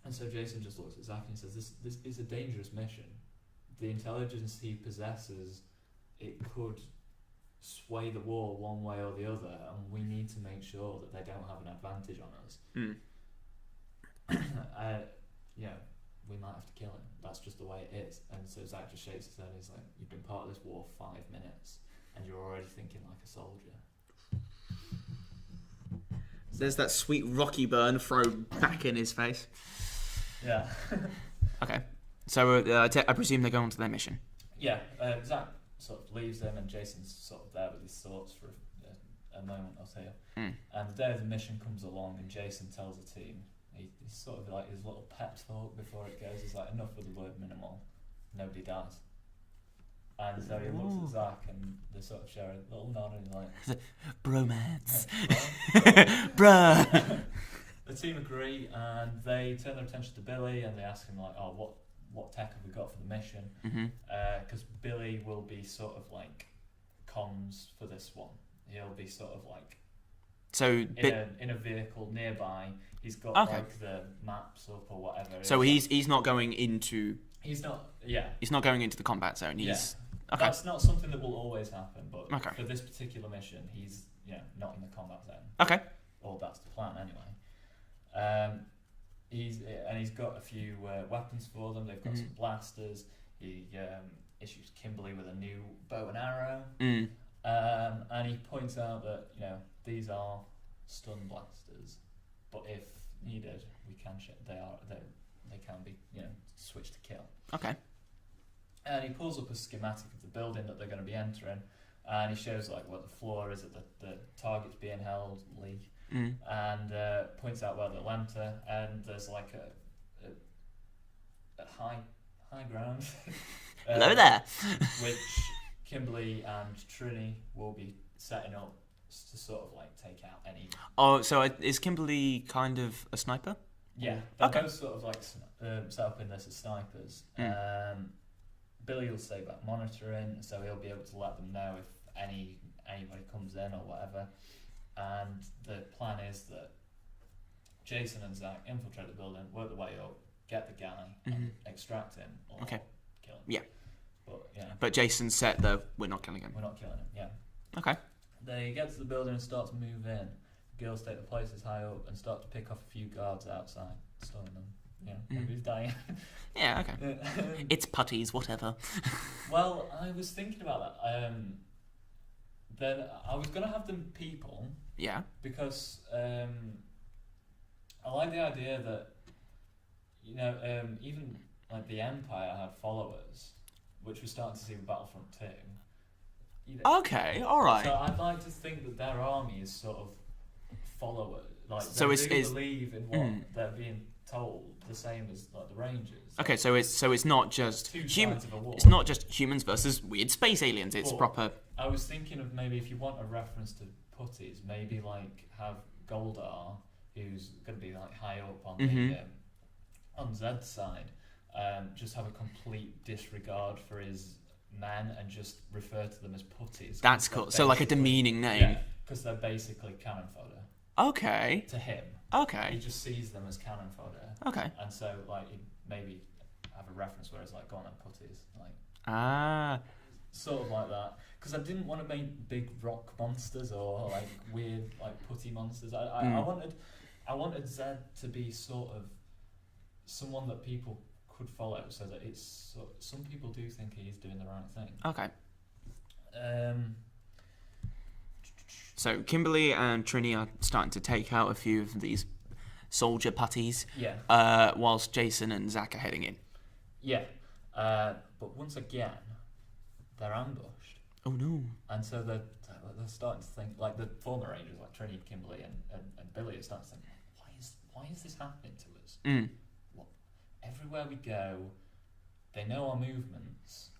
And so Jason just looks at Zach and says, this is a dangerous mission. The intelligence he possesses, it could sway the war one way or the other, and we need to make sure that they don't have an advantage on us. We might have to kill him. That's just the way it is. And so Zach just shakes his head and he's like, you've been part of this war 5 minutes and you're already thinking like a soldier. There's that sweet Rocky burn thrown back in his face. Yeah. Okay. So I presume they go on to their mission. Yeah. Zach sort of leaves them, and Jason's sort of there with his thoughts for a moment or two. And the day of the mission comes along, and Jason tells the team, he's sort of like his little pep talk before it goes. He's like, enough with the word minimal. Nobody dies. And so he looks at Zach, and they sort of share a little nod, and he's like, bromance. Bruh. The team agree, and they turn their attention to Billy, and they ask him like, oh, what tech have we got for the mission? Mhm. Because Billy will be sort of like comms for this one. He'll be sort of like So in a vehicle nearby. He's got like the maps up or whatever. So he's not going into. He's not. Yeah. He's not going into the combat zone. He's okay. That's not something that will always happen, but Okay. for this particular mission, he's not in the combat zone. Okay. Or that's the plan anyway. He's got a few weapons for them. They've got some blasters. He issues Kimberly with a new bow and arrow. And he points out that these are stun blasters, but if needed, we can they can be switched to kill. Okay. And he pulls up a schematic of the building that they're going to be entering, and he shows like what the floor is that the target's being held, Lee, and points out where they'll enter. And there's like a high ground. Hello there. Which Kimberly and Trini will be setting up to sort of like take out any. Oh, so is Kimberly kind of a sniper? Yeah, they're both sort of like set up in this as snipers. Billy will stay back monitoring, so he'll be able to let them know if anybody comes in or whatever. And the plan is that Jason and Zach infiltrate the building, work their way up, get the guy, and extract him or kill him. Yeah. But Jason said that we're not killing him. We're not killing him. Yeah. Okay. They get to the building and start to move in. The girls take the places high up and start to pick off a few guards outside, stunning them. Who's dying? Yeah, okay. It's putties, whatever. Well, I was thinking about that. Then I was going to have them people. Yeah. Because I like the idea that, even like the Empire had followers, which we're starting to see with Battlefront 2. Okay, alright. So I'd like to think that their army is sort of followers. Like, so they believe in what they're being told, the same as like the Rangers. Okay, so it's not just two sides of a war. It's not just humans versus weird space aliens. It's proper. I was thinking of maybe if you want a reference to putties, maybe like have Goldar, who's going to be like high up on the on Zed's side, just have a complete disregard for his men and just refer to them as putties. That's cool. So like a demeaning name. Yeah, because they're basically cannon fodder. Okay. To him. Okay. He just sees them as cannon fodder. Okay. And so like he'd maybe have a reference where it's like, go on then, putties. Like, sort of like that. Because I didn't want to make big rock monsters or like weird like putty monsters. I wanted Zed to be sort of someone that people could follow, so that it's some people do think he's doing the right thing. Okay. So Kimberly and Trini are starting to take out a few of these soldier putties. Yeah. Whilst Jason and Zach are heading in. Yeah. But once again, they're ambushed. Oh no. And so they're starting to think, like the former Rangers, like Trini, Kimberly, and Billy are starting to think, why is this happening to us? What, everywhere we go, they know our movements.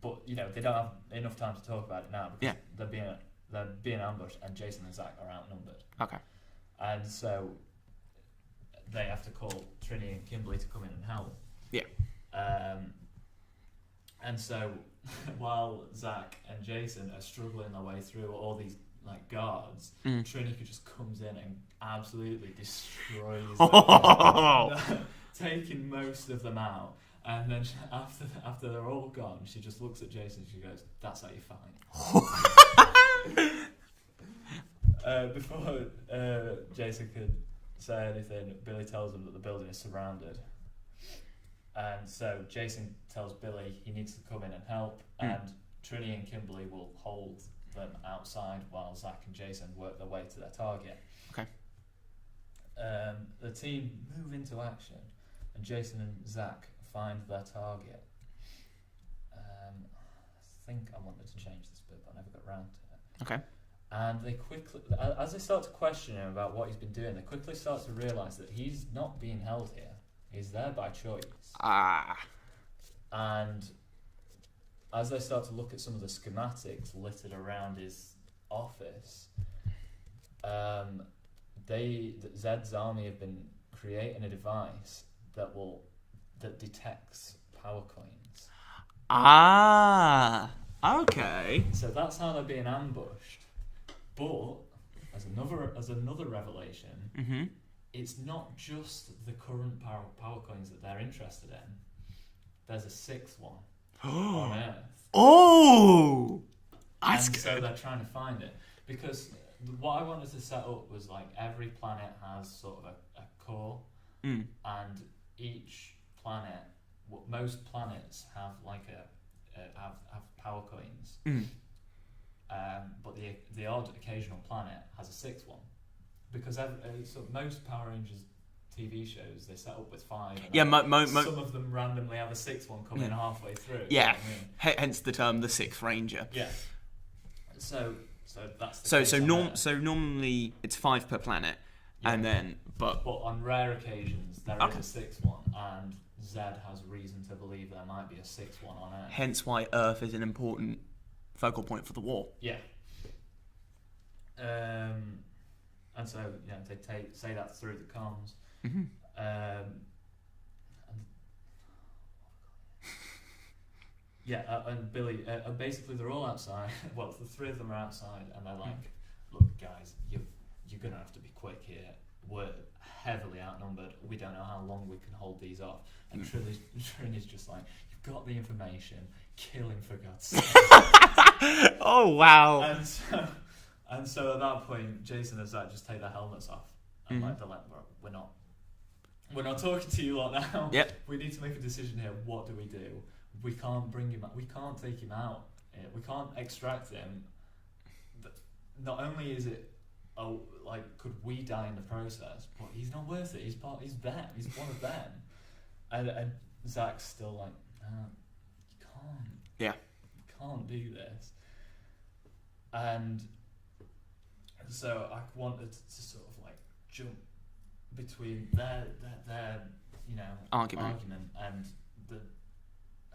But they don't have enough time to talk about it now because they're being ambushed, and Jason and Zach are outnumbered. Okay. And so they have to call Trini and Kimberly to come in and help. Yeah. And so while Zach and Jason are struggling their way through all these like guards, Trini just comes in and absolutely destroys them, taking most of them out. And then after they're all gone, she just looks at Jason and she goes, "That's how you fight." Before Jason could say anything, Billy tells him that the building is surrounded. And so Jason tells Billy he needs to come in and help, and Trini and Kimberly will hold them outside while Zach and Jason work their way to their target. Okay. The team move into action, and Jason and Zach find their target. I think I wanted to change this bit, but I never got around to it. Okay. And they quickly, as they start to question him about what he's been doing, they quickly start to realise that he's not being held here. He's there by choice. And as they start to look at some of the schematics littered around his office, Zed's army have been creating a device that will that detects power coins. Ah, okay. So that's how they're being ambushed. But as another revelation, it's not just the current power coins that they're interested in. There's a sixth one on Earth. Oh, that's and good. So they're trying to find it, because what I wanted to set up was like every planet has sort of a core, and each planet, most planets have like have power coins, but the odd occasional planet has a sixth one, because so most Power Rangers TV shows, they set up with 5. Yeah, some of them randomly have a sixth one come in halfway through. Yeah, you know what I mean? Hence the term the Sixth Ranger. Yeah. So that's the so normally it's 5 per planet, and then but on rare occasions there is a sixth one, and Zed has reason to believe there might be a sixth one on Earth. Hence why Earth is an important focal point for the war. Yeah. And so they say that through the comms. And Billy, basically they're all outside. Well, the 3 of them are outside, and they're like, "Look, guys, you're gonna have to be quick here. We're heavily outnumbered. We don't know how long we can hold these off." And Trini's just like, "You've got the information. Kill him, for God's sake." Oh wow! And so at that point, Jason and Zach just take their helmets off, and they're like, "We're not talking to you lot now. Yep. We need to make a decision here. What do we do? We can't bring him out. We can't take him out. We can't extract him. Not only is it, could we die in the process? But he's not worth it. He's them. He's one of them." And Zach's still like, "You can't. Yeah. You can't do this." And so I wanted to sort of like jump between their argument and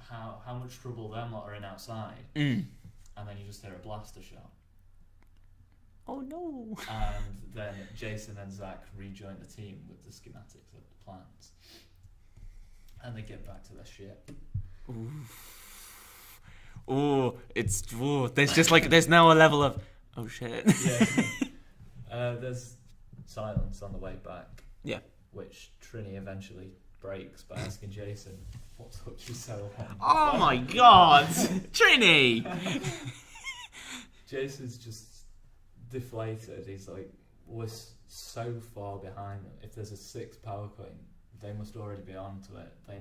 how much trouble them lot are in outside, and then you just hear a blaster shot. Oh no! And then Jason and Zach rejoin the team with the schematics of the plans, and they get back to their ship. There's now a level of oh shit. Yeah. There's silence on the way back. Yeah. Which Trini eventually breaks by asking Jason, "What took you so long?" Oh my god! Trini! Jason's just deflated. He's like, "We're so far behind them. If there's a 6th power coin, they must already be onto it. They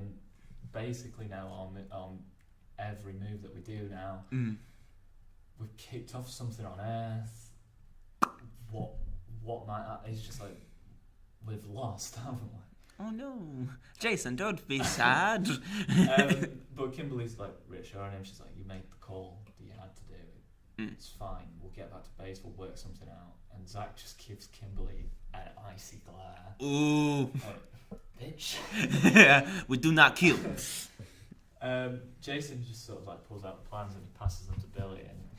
basically know on every move that we do now. We've kicked off something on Earth. What might happen?" He's just like, "We've lost, haven't we?" Oh no, Jason, don't be sad. But Kimberly's like reassuring him. She's like, "You made the call that you had to do. It's fine. We'll get back to base. We'll work something out." And Zach just gives Kimberly an icy glare. Ooh, bitch. Yeah, we do not kill. Jason just sort of like pulls out the plans and he passes them to Billy, and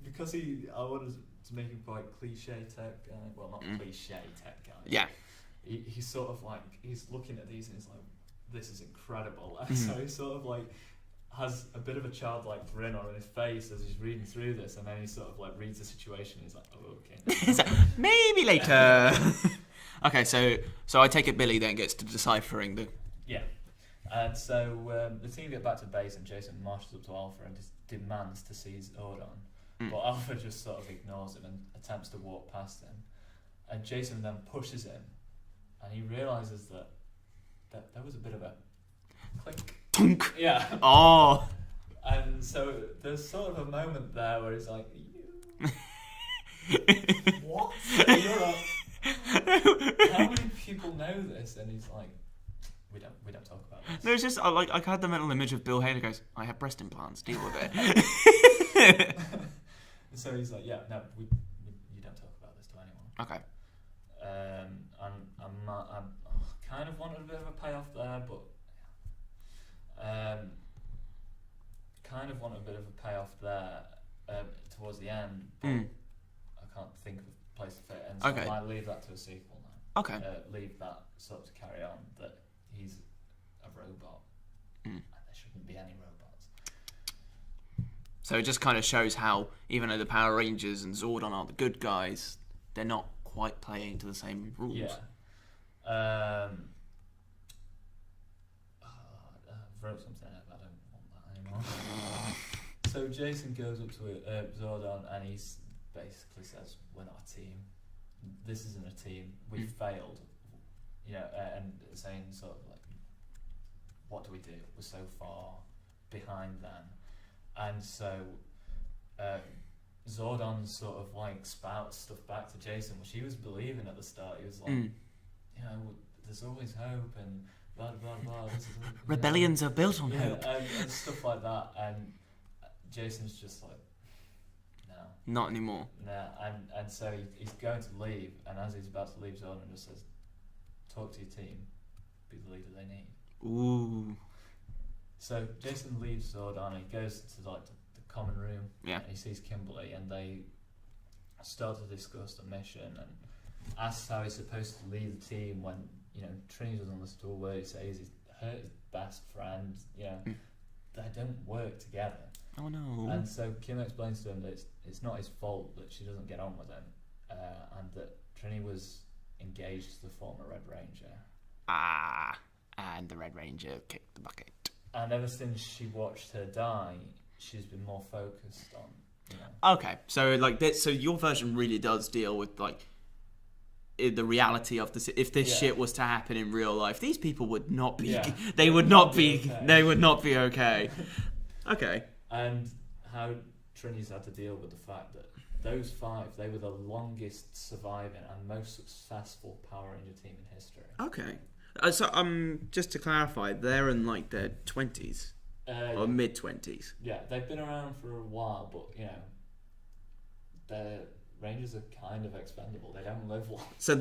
because I wanted to make him quite cliche tech guy. Well, not cliche tech guy. Yeah. He's sort of like, he's looking at these and he's like, "This is incredible." And so he sort of like has a bit of a childlike grin on his face as he's reading through this, and then he sort of like reads the situation and he's like, "Oh, okay." So, maybe later. Okay, so I take it Billy then gets to deciphering the... Yeah. And so the team get back to base and Jason marches up to Alpha and demands to seize Ordon. But Alpha just sort of ignores him and attempts to walk past him. And Jason then pushes him, and he realises that there was a bit of a click. Tunk. Yeah. Oh. And so there's sort of a moment there where he's like, "What? You're a... How many people know this?" And he's like, we don't talk about this." No, it's just I had the mental image of Bill Hader goes, "I have breast implants, deal with it." So he's like, "Yeah, no, you don't talk about this to anyone." Okay. I kind of wanted a bit of a payoff there, but towards the end, but I can't think of a place to fit it in, so Okay. I might leave that to a sequel now. Okay. Leave that sort of to carry on, that he's a robot, and there shouldn't be any robots. So it just kind of shows how, even though the Power Rangers and Zordon are the good guys, they're not quite playing to the same rules. Yeah. I wrote something out, but I don't want that anymore. So Jason goes up to Zordon and he basically says, "We're not a team. This isn't a team. We failed." You know, and saying sort of like, "What do we do? We're so far behind them." And so Zordon sort of like spouts stuff back to Jason, which he was believing at the start. He was like, you know, there's always hope and blah blah blah. This is, Rebellions are built on hope. And stuff like that. And Jason's just like, no, not anymore. Nah. And so he's going to leave, and as he's about to leave, Zordon just says, "Talk to your team, be the leader they need." Ooh. So Jason leaves Zordon and he goes to like the common room. Yeah. And he sees Kimberly and they start to discuss the mission and asks how he's supposed to lead the team when, you know, Trini was on the stool where he says he's hurt his best friend, you know, they don't work together. Oh no. And so Kim explains to him that it's not his fault that she doesn't get on with him, and that Trini was engaged to the former Red Ranger. And the Red Ranger kicked the bucket. And ever since she watched her die, she's been more focused on, you know. Okay, so like this, so your version really does deal with like the reality of this. If this shit was to happen in real life, these people would not be. Yeah. They would not be. Okay. They would not be okay. Okay. And how Trini's had to deal with the fact that those 5, they were the longest surviving and most successful Power Ranger team in history. Okay. So just to clarify, they're in like their 20s or mid-20s. Yeah, they've been around for a while, but you know, the Rangers are kind of expendable. They don't live long. So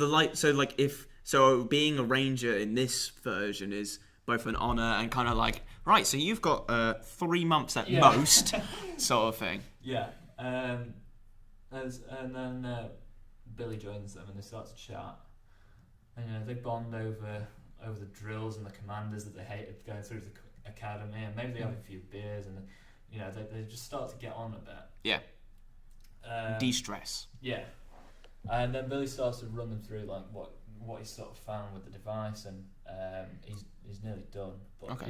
being a Ranger in this version is both an honor and kind of like, right, so you've got 3 months at most, sort of thing. Yeah. And then Billy joins them and they start to chat. And you know, they bond over the drills and the commanders that they hated going through the academy, and maybe they have a few beers, and you know, they just start to get on a bit. Yeah. De-stress. Yeah. And then Billy starts to run them through like what he's sort of found with the device, and he's nearly done, but they'll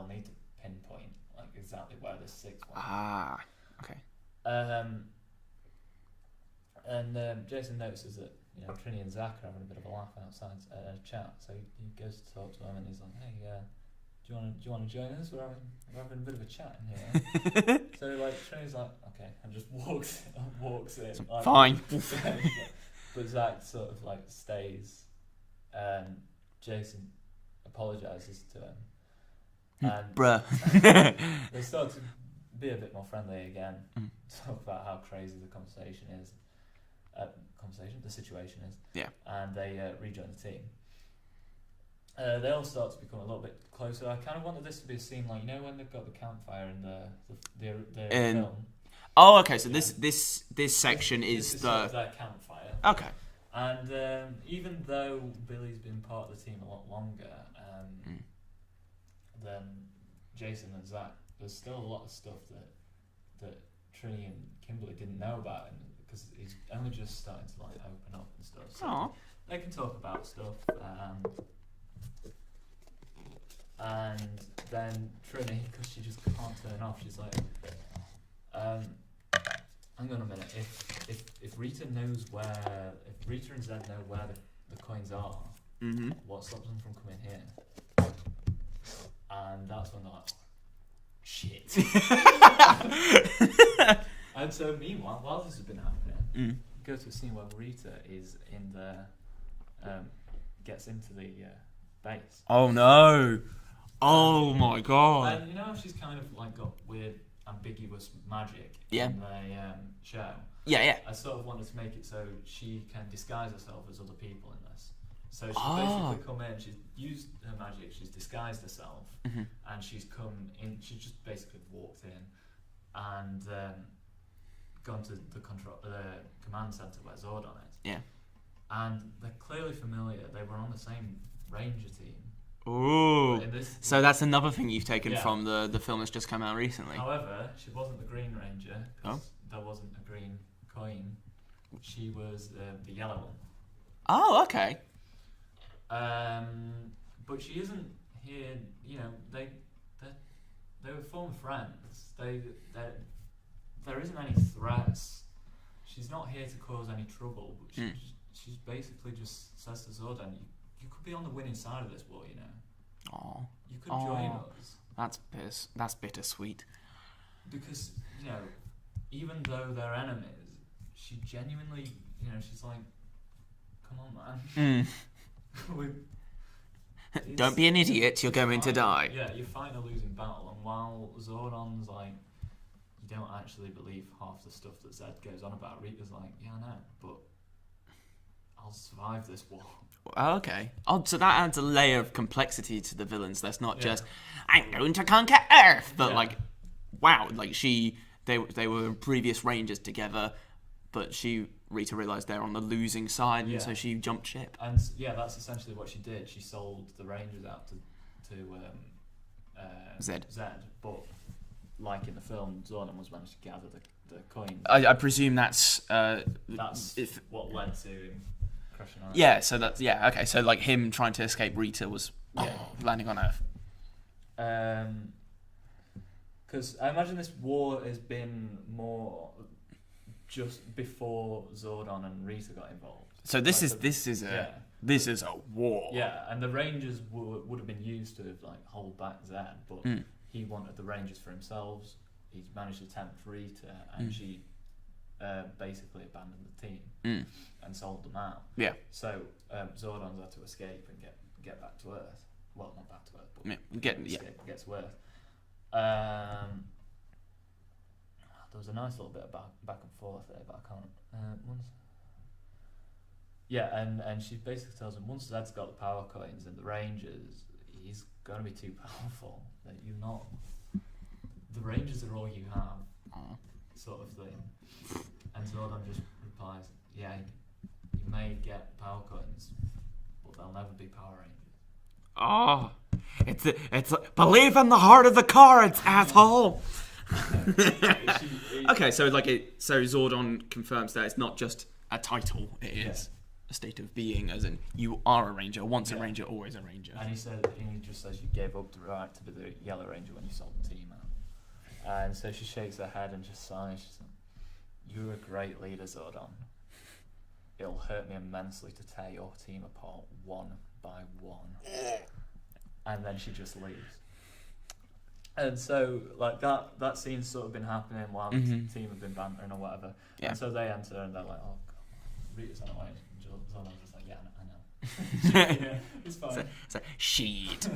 need to pinpoint like exactly where the 6th one. Okay. And Jason notices that, you know, Trini and Zach are having a bit of a laugh outside a chat, so he goes to talk to them and he's like, "Hey, do you want to join us? We're having a bit of a chat in here." So like Trini's like, "Okay," and just walks in. Like, fine. But Zach sort of like stays, and Jason apologises to him, and bruh. they start to be a bit more friendly again. Talk about how crazy the situation is. Yeah. And they rejoin the team. They all start to become a little bit closer. I kind of wanted this to be a scene like, you know, when they've got the campfire in the film. Oh, okay. So this section is sort of their campfire. Okay. And even though Billy's been part of the team a lot longer than Jason and Zach, there's still a lot of stuff that Trini and Kimberly didn't know about him, because he's only just starting to like open up and stuff. So they can talk about stuff. And then Trini, because she just can't turn off, she's like, hang on a minute, if Rita and Zed know where the coins are, what stops them from coming here? And that's when they're like, shit. And so meanwhile, while this has been happening, go to a scene where Rita is in the gets into the base. Oh no! Oh my god! And you know, she's kind of like got weird, ambiguous magic in the show. Yeah. I sort of wanted to make it so she can disguise herself as other people in this. So she's basically come in, she's used her magic, she's disguised herself, and she's come in. She just basically walked in and gone to the command center where Zordon is. Yeah. And they're clearly familiar. They were on the same Ranger team. Ooh. This, so that's another thing you've taken from the film that's just come out recently. However, she wasn't the Green Ranger because there wasn't a green coin. She was the yellow one. Oh, okay. But she isn't here. You know, they were former friends. There isn't any threats. She's not here to cause any trouble. But she's basically just says to Zordon, you could be on the winning side of this war. You know. Oh. You could join us. That's bittersweet. Because even though they're enemies, she genuinely, she's like, come on, man. Don't be an idiot, you're going to die. Yeah, you're fighting a losing battle, and while Zordon's like, you don't actually believe half the stuff that Zed goes on about, Rita's like, yeah, I know, but I'll survive this war. Oh, okay. Oh, so that adds a layer of complexity to the villains. That's not just, I'm going to conquer Earth, but like, wow, like they were previous Rangers together, but Rita realised they're on the losing side, and so she jumped ship. And that's essentially what she did. She sold the Rangers out to Zed. But like in the film, Zordon was managed to gather the coin. I presume that's what led to him crashing on Earth. Yeah, so that's okay. So like him trying to escape Rita was landing on Earth. Because I imagine this war has been more just before Zordon and Rita got involved. So this is a war. Yeah, and the Rangers would have been used to like hold back Zed, but he wanted the Rangers for himself. He's managed to tempt Rita, and she basically abandoned the team and sold them out. Yeah. So Zordon's had to escape and get back to Earth. Well, not back to Earth, but get to Earth. There was a nice little bit of back and forth there, but I can't. And she basically tells him once Zed's got the power coins and the Rangers, he's going to be too powerful. That you're not. The Rangers are all you have, sort of thing. And Zordon just replies, "Yeah, you may get power coins, but they'll never be Power Rangers." Oh, it's believe in the heart of the cards, asshole. Okay, so Zordon confirms that it's not just a title; it is a state of being, as in you are a Ranger. Once a Ranger, always a Ranger. And he just says you gave up the right to be the Yellow Ranger when you sold the team out. And so she shakes her head and just sighs. She's like, "You're a great leader, Zordon. It'll hurt me immensely to tear your team apart one by one." And then she just leaves. And so, like that scene's sort of been happening while the team have been bantering or whatever. Yeah. And so they enter and they're like, "Oh, God, Rita's on her way." And Zordon's just like, "Yeah, I know." Yeah, it's fine. It's like, shit.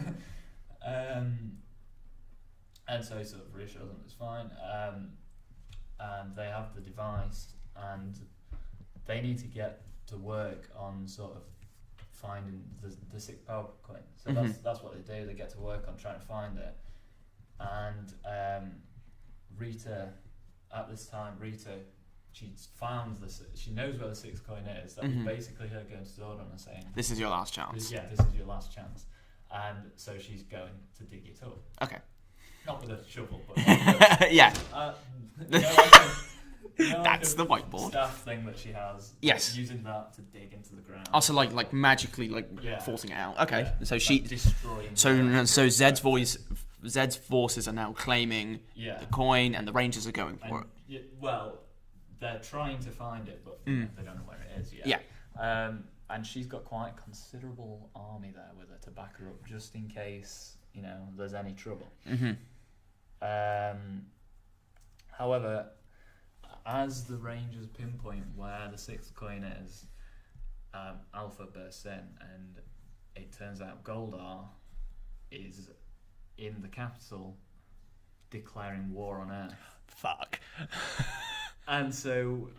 And so he sort of reassures them it's fine. And they have the device, and they need to get to work on sort of finding the 6 power coin. So that's what they do. They get to work on trying to find it. And Rita, at this time, she's found she knows where the 6th coin is. That was basically her going to Zordon and saying, "This is your last chance." This is your last chance. And so she's going to dig it up. Okay. Not with a shovel, but yeah. That's the whiteboard staff thing that she has. Yes. Using that to dig into the ground. Also, like magically, forcing it out. Okay. Yeah. So she destroying. So Zed's forces are now claiming the coin, and the Rangers are going for it. Well, they're trying to find it, but they don't know where it is yet. Yeah. And she's got quite a considerable army there with her to back her up, just in case there's any trouble. However, as the Rangers pinpoint where the 6th coin is, Alpha bursts in, and it turns out Goldar is in the capital declaring war on Earth. Fuck. And so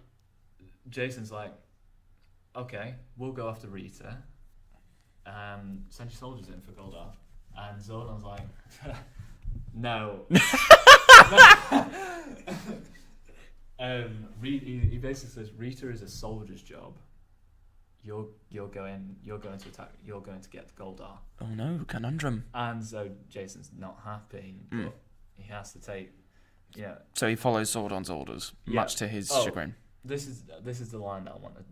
Jason's like, "Okay, we'll go after Rita. Send your soldiers in for Goldar." And Zordon's like, "No." He basically says Rita is a soldier's job. you're going to attack. You're going to get Goldar. Oh no, conundrum. And so Jason's not happy, but he has to take. Yeah. So he follows Zordon's orders, much to his chagrin. This is the line that I wanted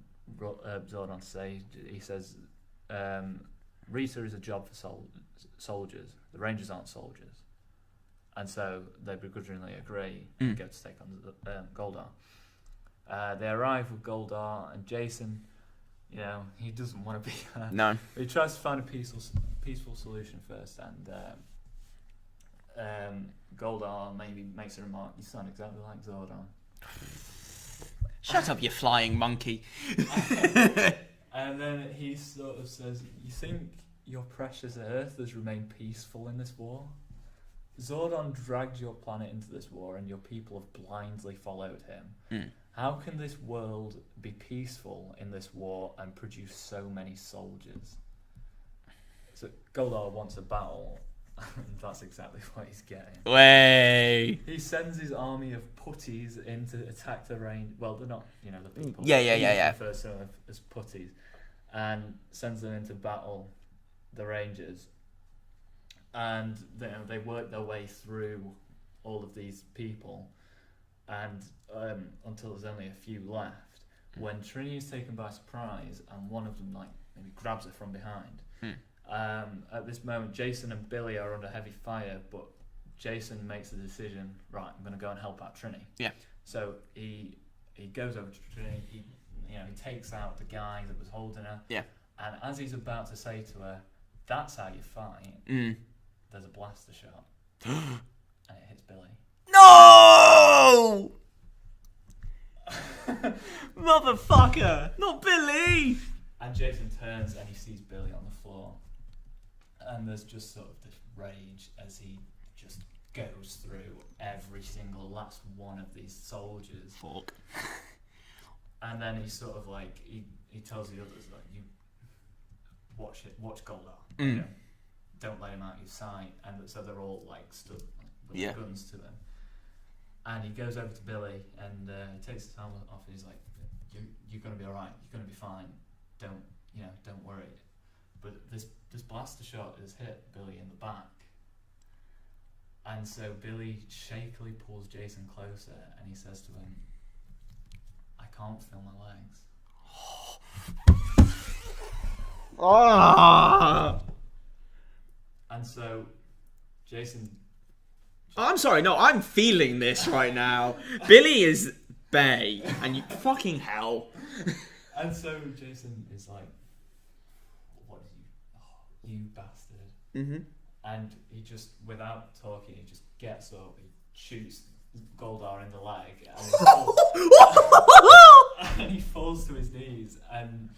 Zordon to say. He says, "Rita is a job for soldiers. The Rangers aren't soldiers." And so they begrudgingly agree and go to take on Goldar. They arrive with Goldar, and Jason, he doesn't want to be there. No. He tries to find a peaceful solution first, and Goldar maybe makes a remark, "You sound exactly like Zordon." Shut up, you flying monkey. And then he sort of says, "You think your precious Earth has remained peaceful in this war? Zordon dragged your planet into this war, and your people have blindly followed him. How can this world be peaceful in this war and produce so many soldiers?" So Goldar wants a battle, and that's exactly what he's getting. Way. He sends his army of putties in to attack the range. Well, they're not, the people. Yeah. He refers to them as putties, and sends them into battle the Rangers. And they work their way through all of these people, and until there's only a few left, when Trini is taken by surprise, and one of them maybe grabs her from behind. At this moment, Jason and Billy are under heavy fire, but Jason makes the decision, right, I'm going to go and help out Trini. Yeah. So he goes over to Trini. He takes out the guy that was holding her. Yeah. And as he's about to say to her, "That's how you fight," there's a blaster shot, and it hits Billy. No! Motherfucker! Not Billy! And Jason turns and he sees Billy on the floor. And there's just sort of this rage as he just goes through every single last one of these soldiers. Fuck. And then he sort of he tells the others, you watch Goldar. Don't let him out of your sight. And so they're all stood with guns to him. And he goes over to Billy and he takes his helmet off and he's like, you're going to be alright, you're going to be fine. Don't worry. But this blaster shot has hit Billy in the back. And so Billy shakily pulls Jason closer and he says to him, "I can't feel my legs." And so Jason... I'm sorry, no, I'm feeling this right now. Billy is Bay, and you fucking hell. And so Jason is like, "What did you... Oh, you bastard." Mm-hmm. And he just, without talking, he just gets up, he shoots Goldar in the leg, and he falls to his knees. And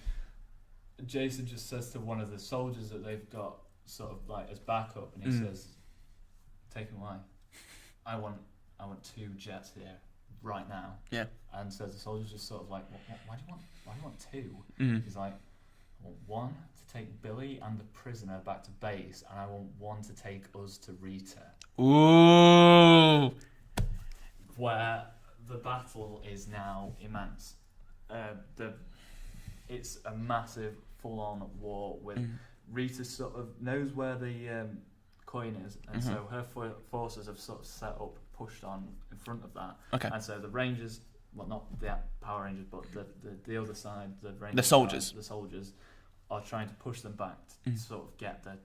Jason just says to one of the soldiers that they've got sort of as backup, and he says, "Take him away. I want 2 jets here right now." Yeah. And so the soldier's just sort of like, why do you want 2? He's like, "I want 1 to take Billy and the prisoner back to base, and I want 1 to take us to Rita." Ooh. Where the battle is now immense. It's a massive, full-on war with Rita sort of knows where the coin is, and so her forces have sort of set up, pushed on in front of that. Okay. And so the Rangers, well, not the Power Rangers, but the other side, the Rangers, the soldiers, the soldiers are trying to push them back to sort of get the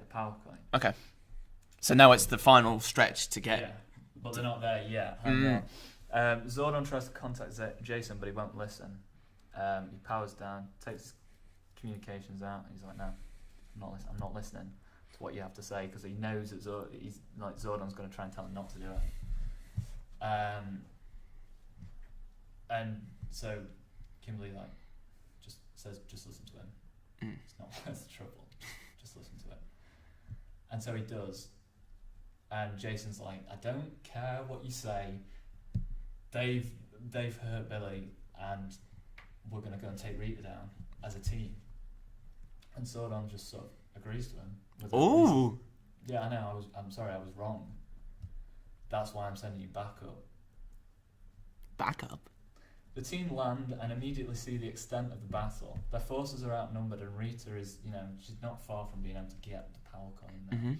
power coin. Okay. So now it's the final stretch to get. Yeah, but they're not there yet. Zordon tries to contact Jason, but he won't listen. He powers down, takes communications out. He's like, "No, I'm not listening to what you have to say," because he knows that Zordon's going to try and tell him not to do it. And so Kimberly just says, "Just listen to him. It's not worth the trouble. Just listen to it." And so he does. And Jason's like, "I don't care what you say. They've hurt Billy, and we're going to go and take Rita down as a team." And Zordon just sort of agrees to him. Ooh. Yeah, I know. I'm sorry, I was wrong. That's why I'm sending you back up. Back up? The team land and immediately see the extent of the battle. Their forces are outnumbered, and Rita is, she's not far from being able to get the power coin there. Mm-hmm.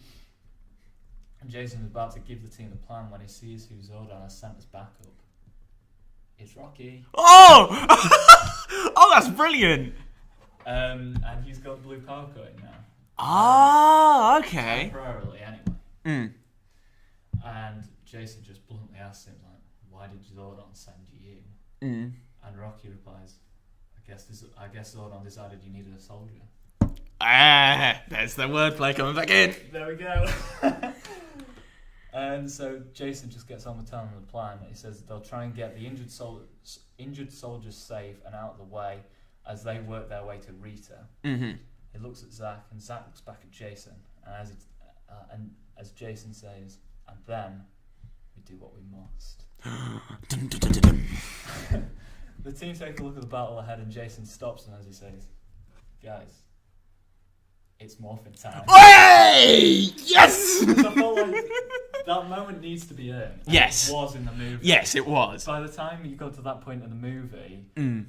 And Jason is about to give the team the plan when he sees who Zordon has sent as backup. It's Rocky. Oh! Oh, that's brilliant! And he's got blue power coin now. Ah, okay. Temporarily, anyway. Mm. And Jason just bluntly asks him, like, why did Zordon send you? Mm. And Rocky replies, I guess Zordon decided you needed a soldier. Ah, there's the wordplay coming back in. There we go. And so Jason just gets on with telling them the plan. He says they'll try and get the injured soldiers safe and out of the way as they work their way to Rita. Mm-hmm. He looks at Zach, and Zach looks back at Jason. And as Jason says, and then we do what we must. Dun, dun, dun, dun, dun. The team take a look at the battle ahead, and Jason stops them as he says, guys, it's morphin time. Hey! Yes! I felt like that moment needs to be earned. Yes. It was in the movie. Yes, it was. By the time you got to that point in the movie,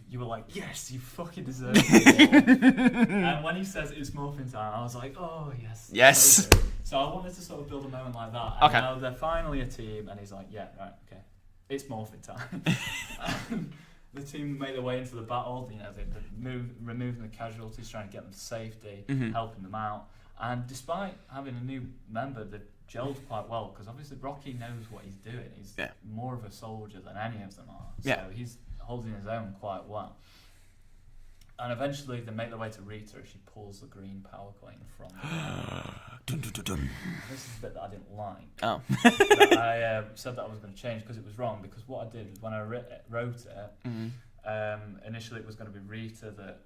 you were like, yes, you fucking deserve it. And when he says it's morphin time, I was like, oh, yes. Yes. So I wanted to sort of build a moment like that. And Okay. now they're finally a team, and he's like, yeah, right, okay. It's morphin time. The team made their way into the battle. They're removing the casualties, trying to get them to safety, helping them out. And despite having a new member, they've gelled quite well, because obviously Rocky knows what he's doing. He's more of a soldier than any of them are. So he's holding his own quite well. And eventually they make their way to Rita as she pulls the green power coin from her. Dun, dun, dun, dun. This is the bit that I didn't like. Oh. I said that I was going to change because it was wrong, because what I did was when I wrote it, initially it was going to be Rita that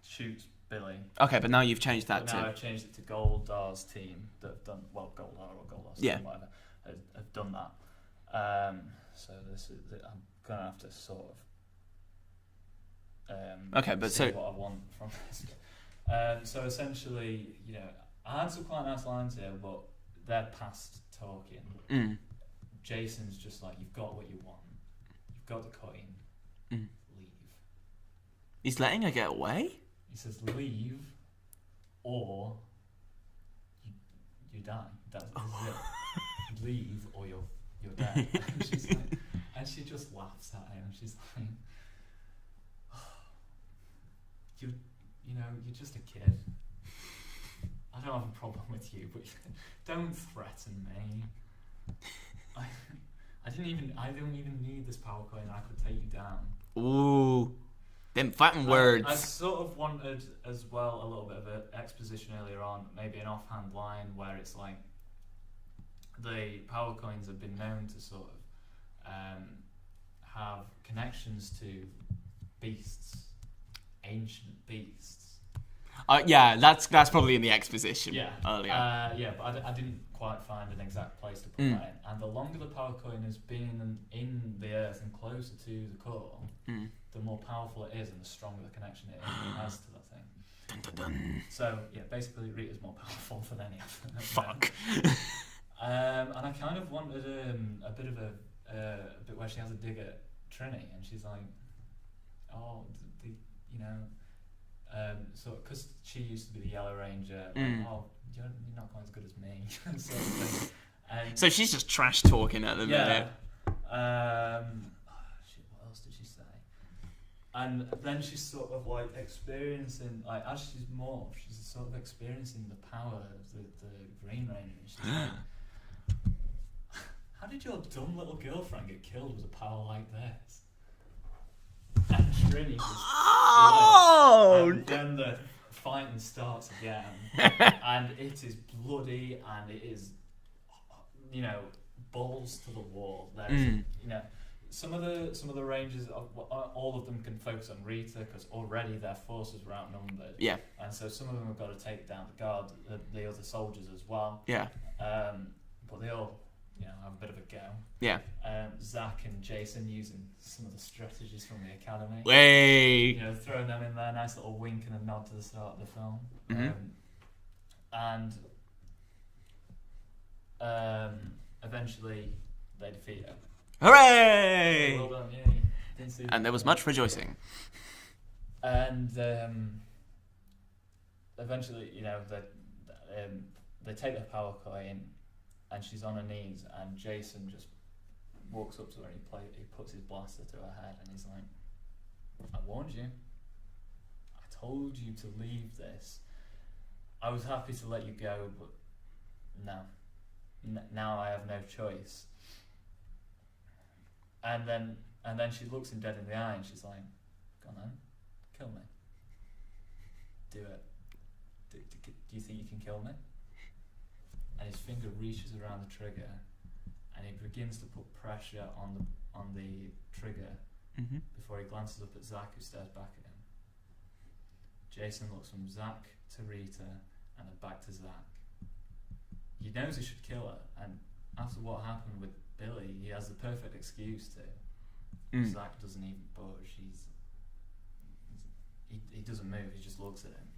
shoots Billy. Okay, but now you've changed that Now to... I've changed it to Goldar's team that have done, Goldar or Goldar's team, whatever, have done that. So this is, I'm going to have to sort of okay, but see so... what I want from this. So essentially, I had some quite nice lines here, but they're past talking. Jason's just like, you've got what you want. You've got the coin. Leave. He's letting her get away? He says, leave, or you die. That's it. Leave, or you're dead. And she's like, and she just laughs at him. She's like, you're just a kid. I don't have a problem with you, but don't threaten me. I don't even need this power coin. I could take you down. Ooh. Them fighting words. I sort of wanted as well a little bit of an exposition earlier on, maybe an offhand line where it's like the power coins have been known to sort of have connections to beasts, ancient beasts. Yeah, that's probably in the exposition. Yeah, earlier. But I didn't quite find an exact place to put that in. And the longer the power coin has been in the earth and closer to the core, the more powerful it is and the stronger the connection it has to that thing. Dun, dun, dun. So yeah, basically Rita's more powerful than any of them. Fuck. And I kind of wanted a bit of a bit where she has a dig at Trini, and she's like, oh, so because she used to be the Yellow Ranger, like, oh, you're not quite as good as me. Sort of thing. And So she's just trash talking at the minute. Shit, what else did she say? And then she's sort of like experiencing, like as she's morphed, she's sort of experiencing the power of the Green Ranger. She's like, how did your dumb little girlfriend get killed with a power like this? And Trini just and then the fighting starts again, and it is bloody, and it is, balls to the wall. There's, some of the Rangers, all of them can focus on Rita because already their forces were outnumbered. Yeah. And so some of them have got to take down the guard, the other soldiers as well. Yeah. But they all, have a bit of a go. Yeah. Zach and Jason using some of the strategies from the academy. Way. Throwing them in there, nice little wink and a nod to the start of the film. And eventually they defeat her. Hooray! Well done, yeah. Didn't see And there was much rejoicing. And eventually, they take the power coin, and she's on her knees, and Jason just walks up to her and he puts his blaster to her head, and he's like, I warned you. I told you to leave this. I was happy to let you go, but no. Now I have no choice. And then she looks him dead in the eye and she's like, go on then, kill me. Do it. Do you think you can kill me? And his finger reaches around the trigger and he begins to put pressure on the trigger before he glances up at Zach, who stares back at him. Jason looks from Zach to Rita and then back to Zach. He knows he should kill her, and after what happened with Billy, he has the perfect excuse to. Zach doesn't even budge. He doesn't move. He just looks at him.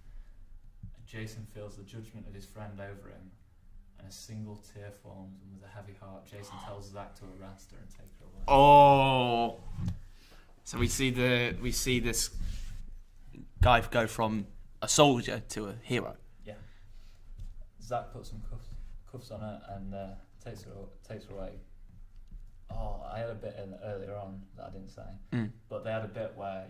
And Jason feels the judgment of his friend over him, and a single tear forms. And with a heavy heart, Jason tells Zach to arrest her and take her away. Oh, so we see this guy go from a soldier to a hero. Yeah. Zach puts some cuffs on her and takes her away. Oh, I had a bit earlier on that I didn't say, but they had a bit where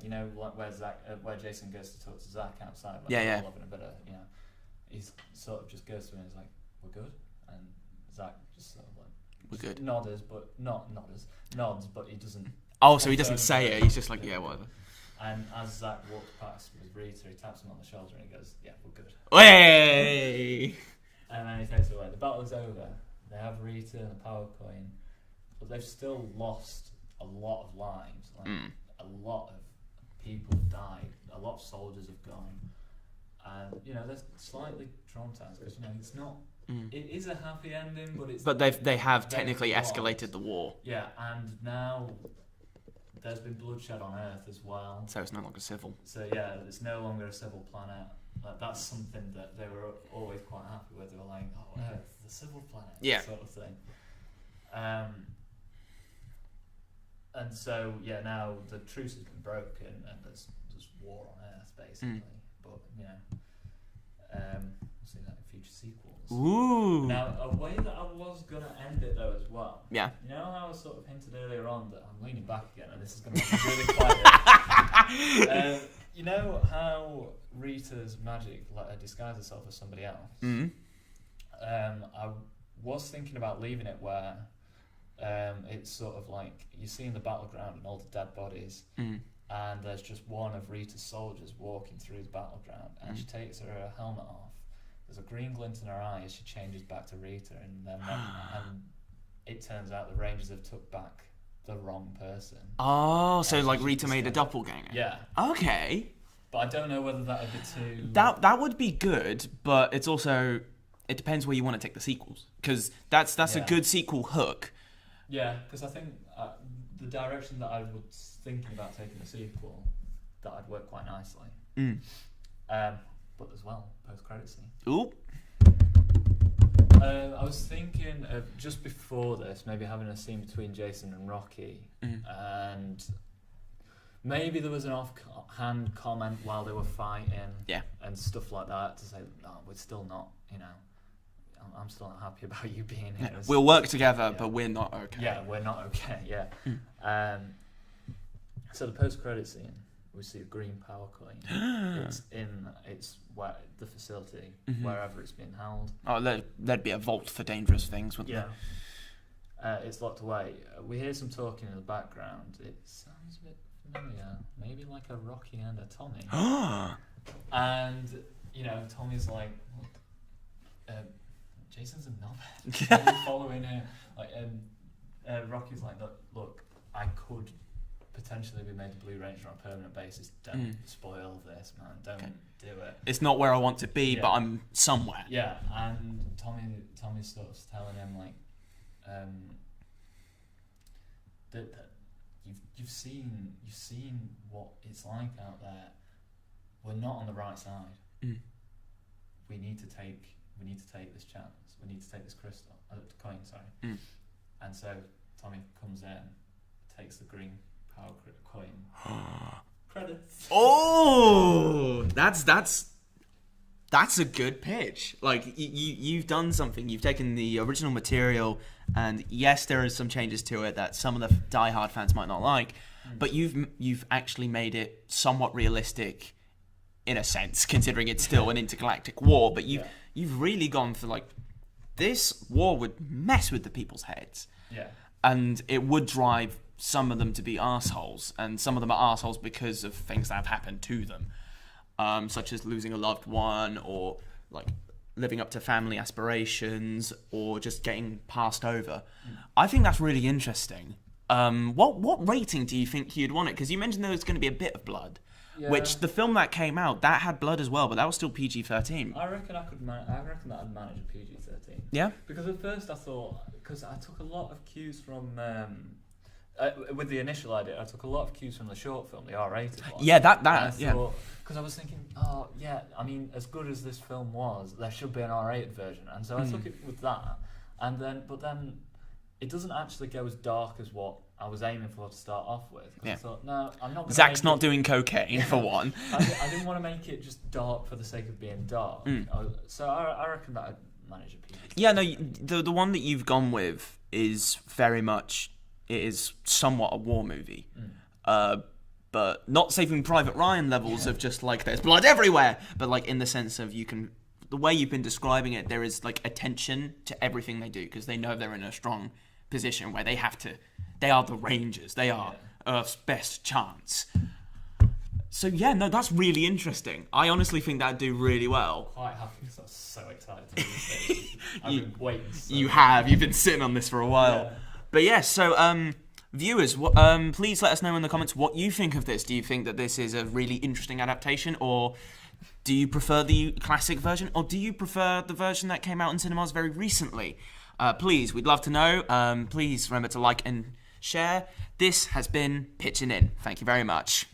where Jason goes to talk to Zach outside. Like yeah. Having a bit of, he sort of just goes to him and he's like, "We're good," and Zach just sort of like, "We're good." Nods, but he doesn't. Oh, so he doesn't say it. He's just like, "Yeah, whatever." And as Zach walks past with Rita, he taps him on the shoulder and he goes, "Yeah, we're good." Hey! And then he takes it away. The battle is over. They have Rita and the power coin, but they've still lost a lot of lives. Like a lot of people have died. A lot of soldiers have gone, and they're slightly traumatized because it's not. It is a happy ending, but it's. But they have technically escalated the war. Yeah, and now there's been bloodshed on Earth as well. So it's no longer civil. So yeah, it's no longer a civil planet. That's something that they were always quite happy with. They were like, "Oh, Earth, the civil planet," sort of thing. And so now the truce has been broken, and there's war on Earth basically. But we'll see that in future sequels. Ooh. Now, a way that I was gonna end it though as well. Yeah. You know how I sort of hinted earlier on that I'm leaning back again, and this is gonna be really quiet. You know how Rita's magic let her disguise herself as somebody else? I was thinking about leaving it where it's sort of like you see in the battleground and all the dead bodies, and there's just one of Rita's soldiers walking through the battleground, and she takes her helmet off. There's a green glint in her eye as she changes back to Rita, and then and it turns out the Rangers have took back the wrong person. Oh, so like Rita made a doppelganger. Yeah. Okay. But I don't know whether that would be too. That would be good, but it's also it depends where you want to take the sequels, because that's a good sequel hook. Yeah, because I think the direction that I was thinking about taking the sequel, that'd work quite nicely. But as well, post-credit scene. Ooh. I was thinking of just before this, maybe having a scene between Jason and Rocky, and maybe there was an offhand comment while they were fighting, and stuff like that to say, no, we're still not, I'm still not happy about you being here. Yeah. We'll work together, but we're not okay. Yeah, we're not okay. Yeah. So the post-credit scene, we see a green power coin. It's where the facility, wherever it's been held. Oh, there'd be a vault for dangerous things, wouldn't there? It's locked away. We hear some talking in the background. It sounds a bit familiar, maybe like a Rocky and a Tommy. And Tommy's like, Jason's a knobhead. Following it, Rocky's like, look, I could potentially be made the Blue Ranger on a permanent basis. Don't spoil this, man. Don't do it. It's not where I want to be, but I'm somewhere. Yeah, and Tommy's sort of telling him like, that you've seen what it's like out there. We're not on the right side. We need to take this chance. We need to take this coin. Sorry. And so Tommy comes in, takes the green power coin. Credits. Oh, that's a good pitch. Like you've done something. You've taken the original material, and yes, there are some changes to it that some of the diehard fans might not like, but you've actually made it somewhat realistic, in a sense, considering it's still an intergalactic war. But you've really gone for like, this war would mess with the people's heads, and it would drive some of them to be arseholes, and some of them are arseholes because of things that have happened to them. Such as losing a loved one, or like living up to family aspirations, or just getting passed over. I think that's really interesting. What rating do you think you'd want it? Because you mentioned there was going to be a bit of blood, which the film that came out, that had blood as well, but that was still PG-13. I reckon that'd manage a PG-13. Yeah? Because at first I thought, because I took a lot of cues from... with the initial idea, I took a lot of cues from the short film, the R-rated one. Yeah, Because I was thinking, I mean, as good as this film was, there should be an R-rated version, and so I took it with that, but then it doesn't actually go as dark as what I was aiming for to start off with. I thought, no, I'm not. Zach's not doing cocaine for one. I didn't want to make it just dark for the sake of being dark. So I reckon that I'd manage a PG. Yeah, no, the one that you've gone with is very much. It is somewhat a war movie, but not Saving Private Ryan levels of just like there's blood everywhere, but like in the sense of the way you've been describing it, there is like attention to everything they do because they know they're in a strong position where they are the Rangers, they are Earth's best chance. So that's really interesting. I honestly think that'd do really well. Quite happy because I was so excited to do this. I've been waiting. You've been sitting on this for a while. Yeah. But so viewers, please let us know in the comments what you think of this. Do you think that this is a really interesting adaptation, or do you prefer the classic version, or do you prefer the version that came out in cinemas very recently? Please, we'd love to know. Please remember to like and share. This has been Pitching In. Thank you very much.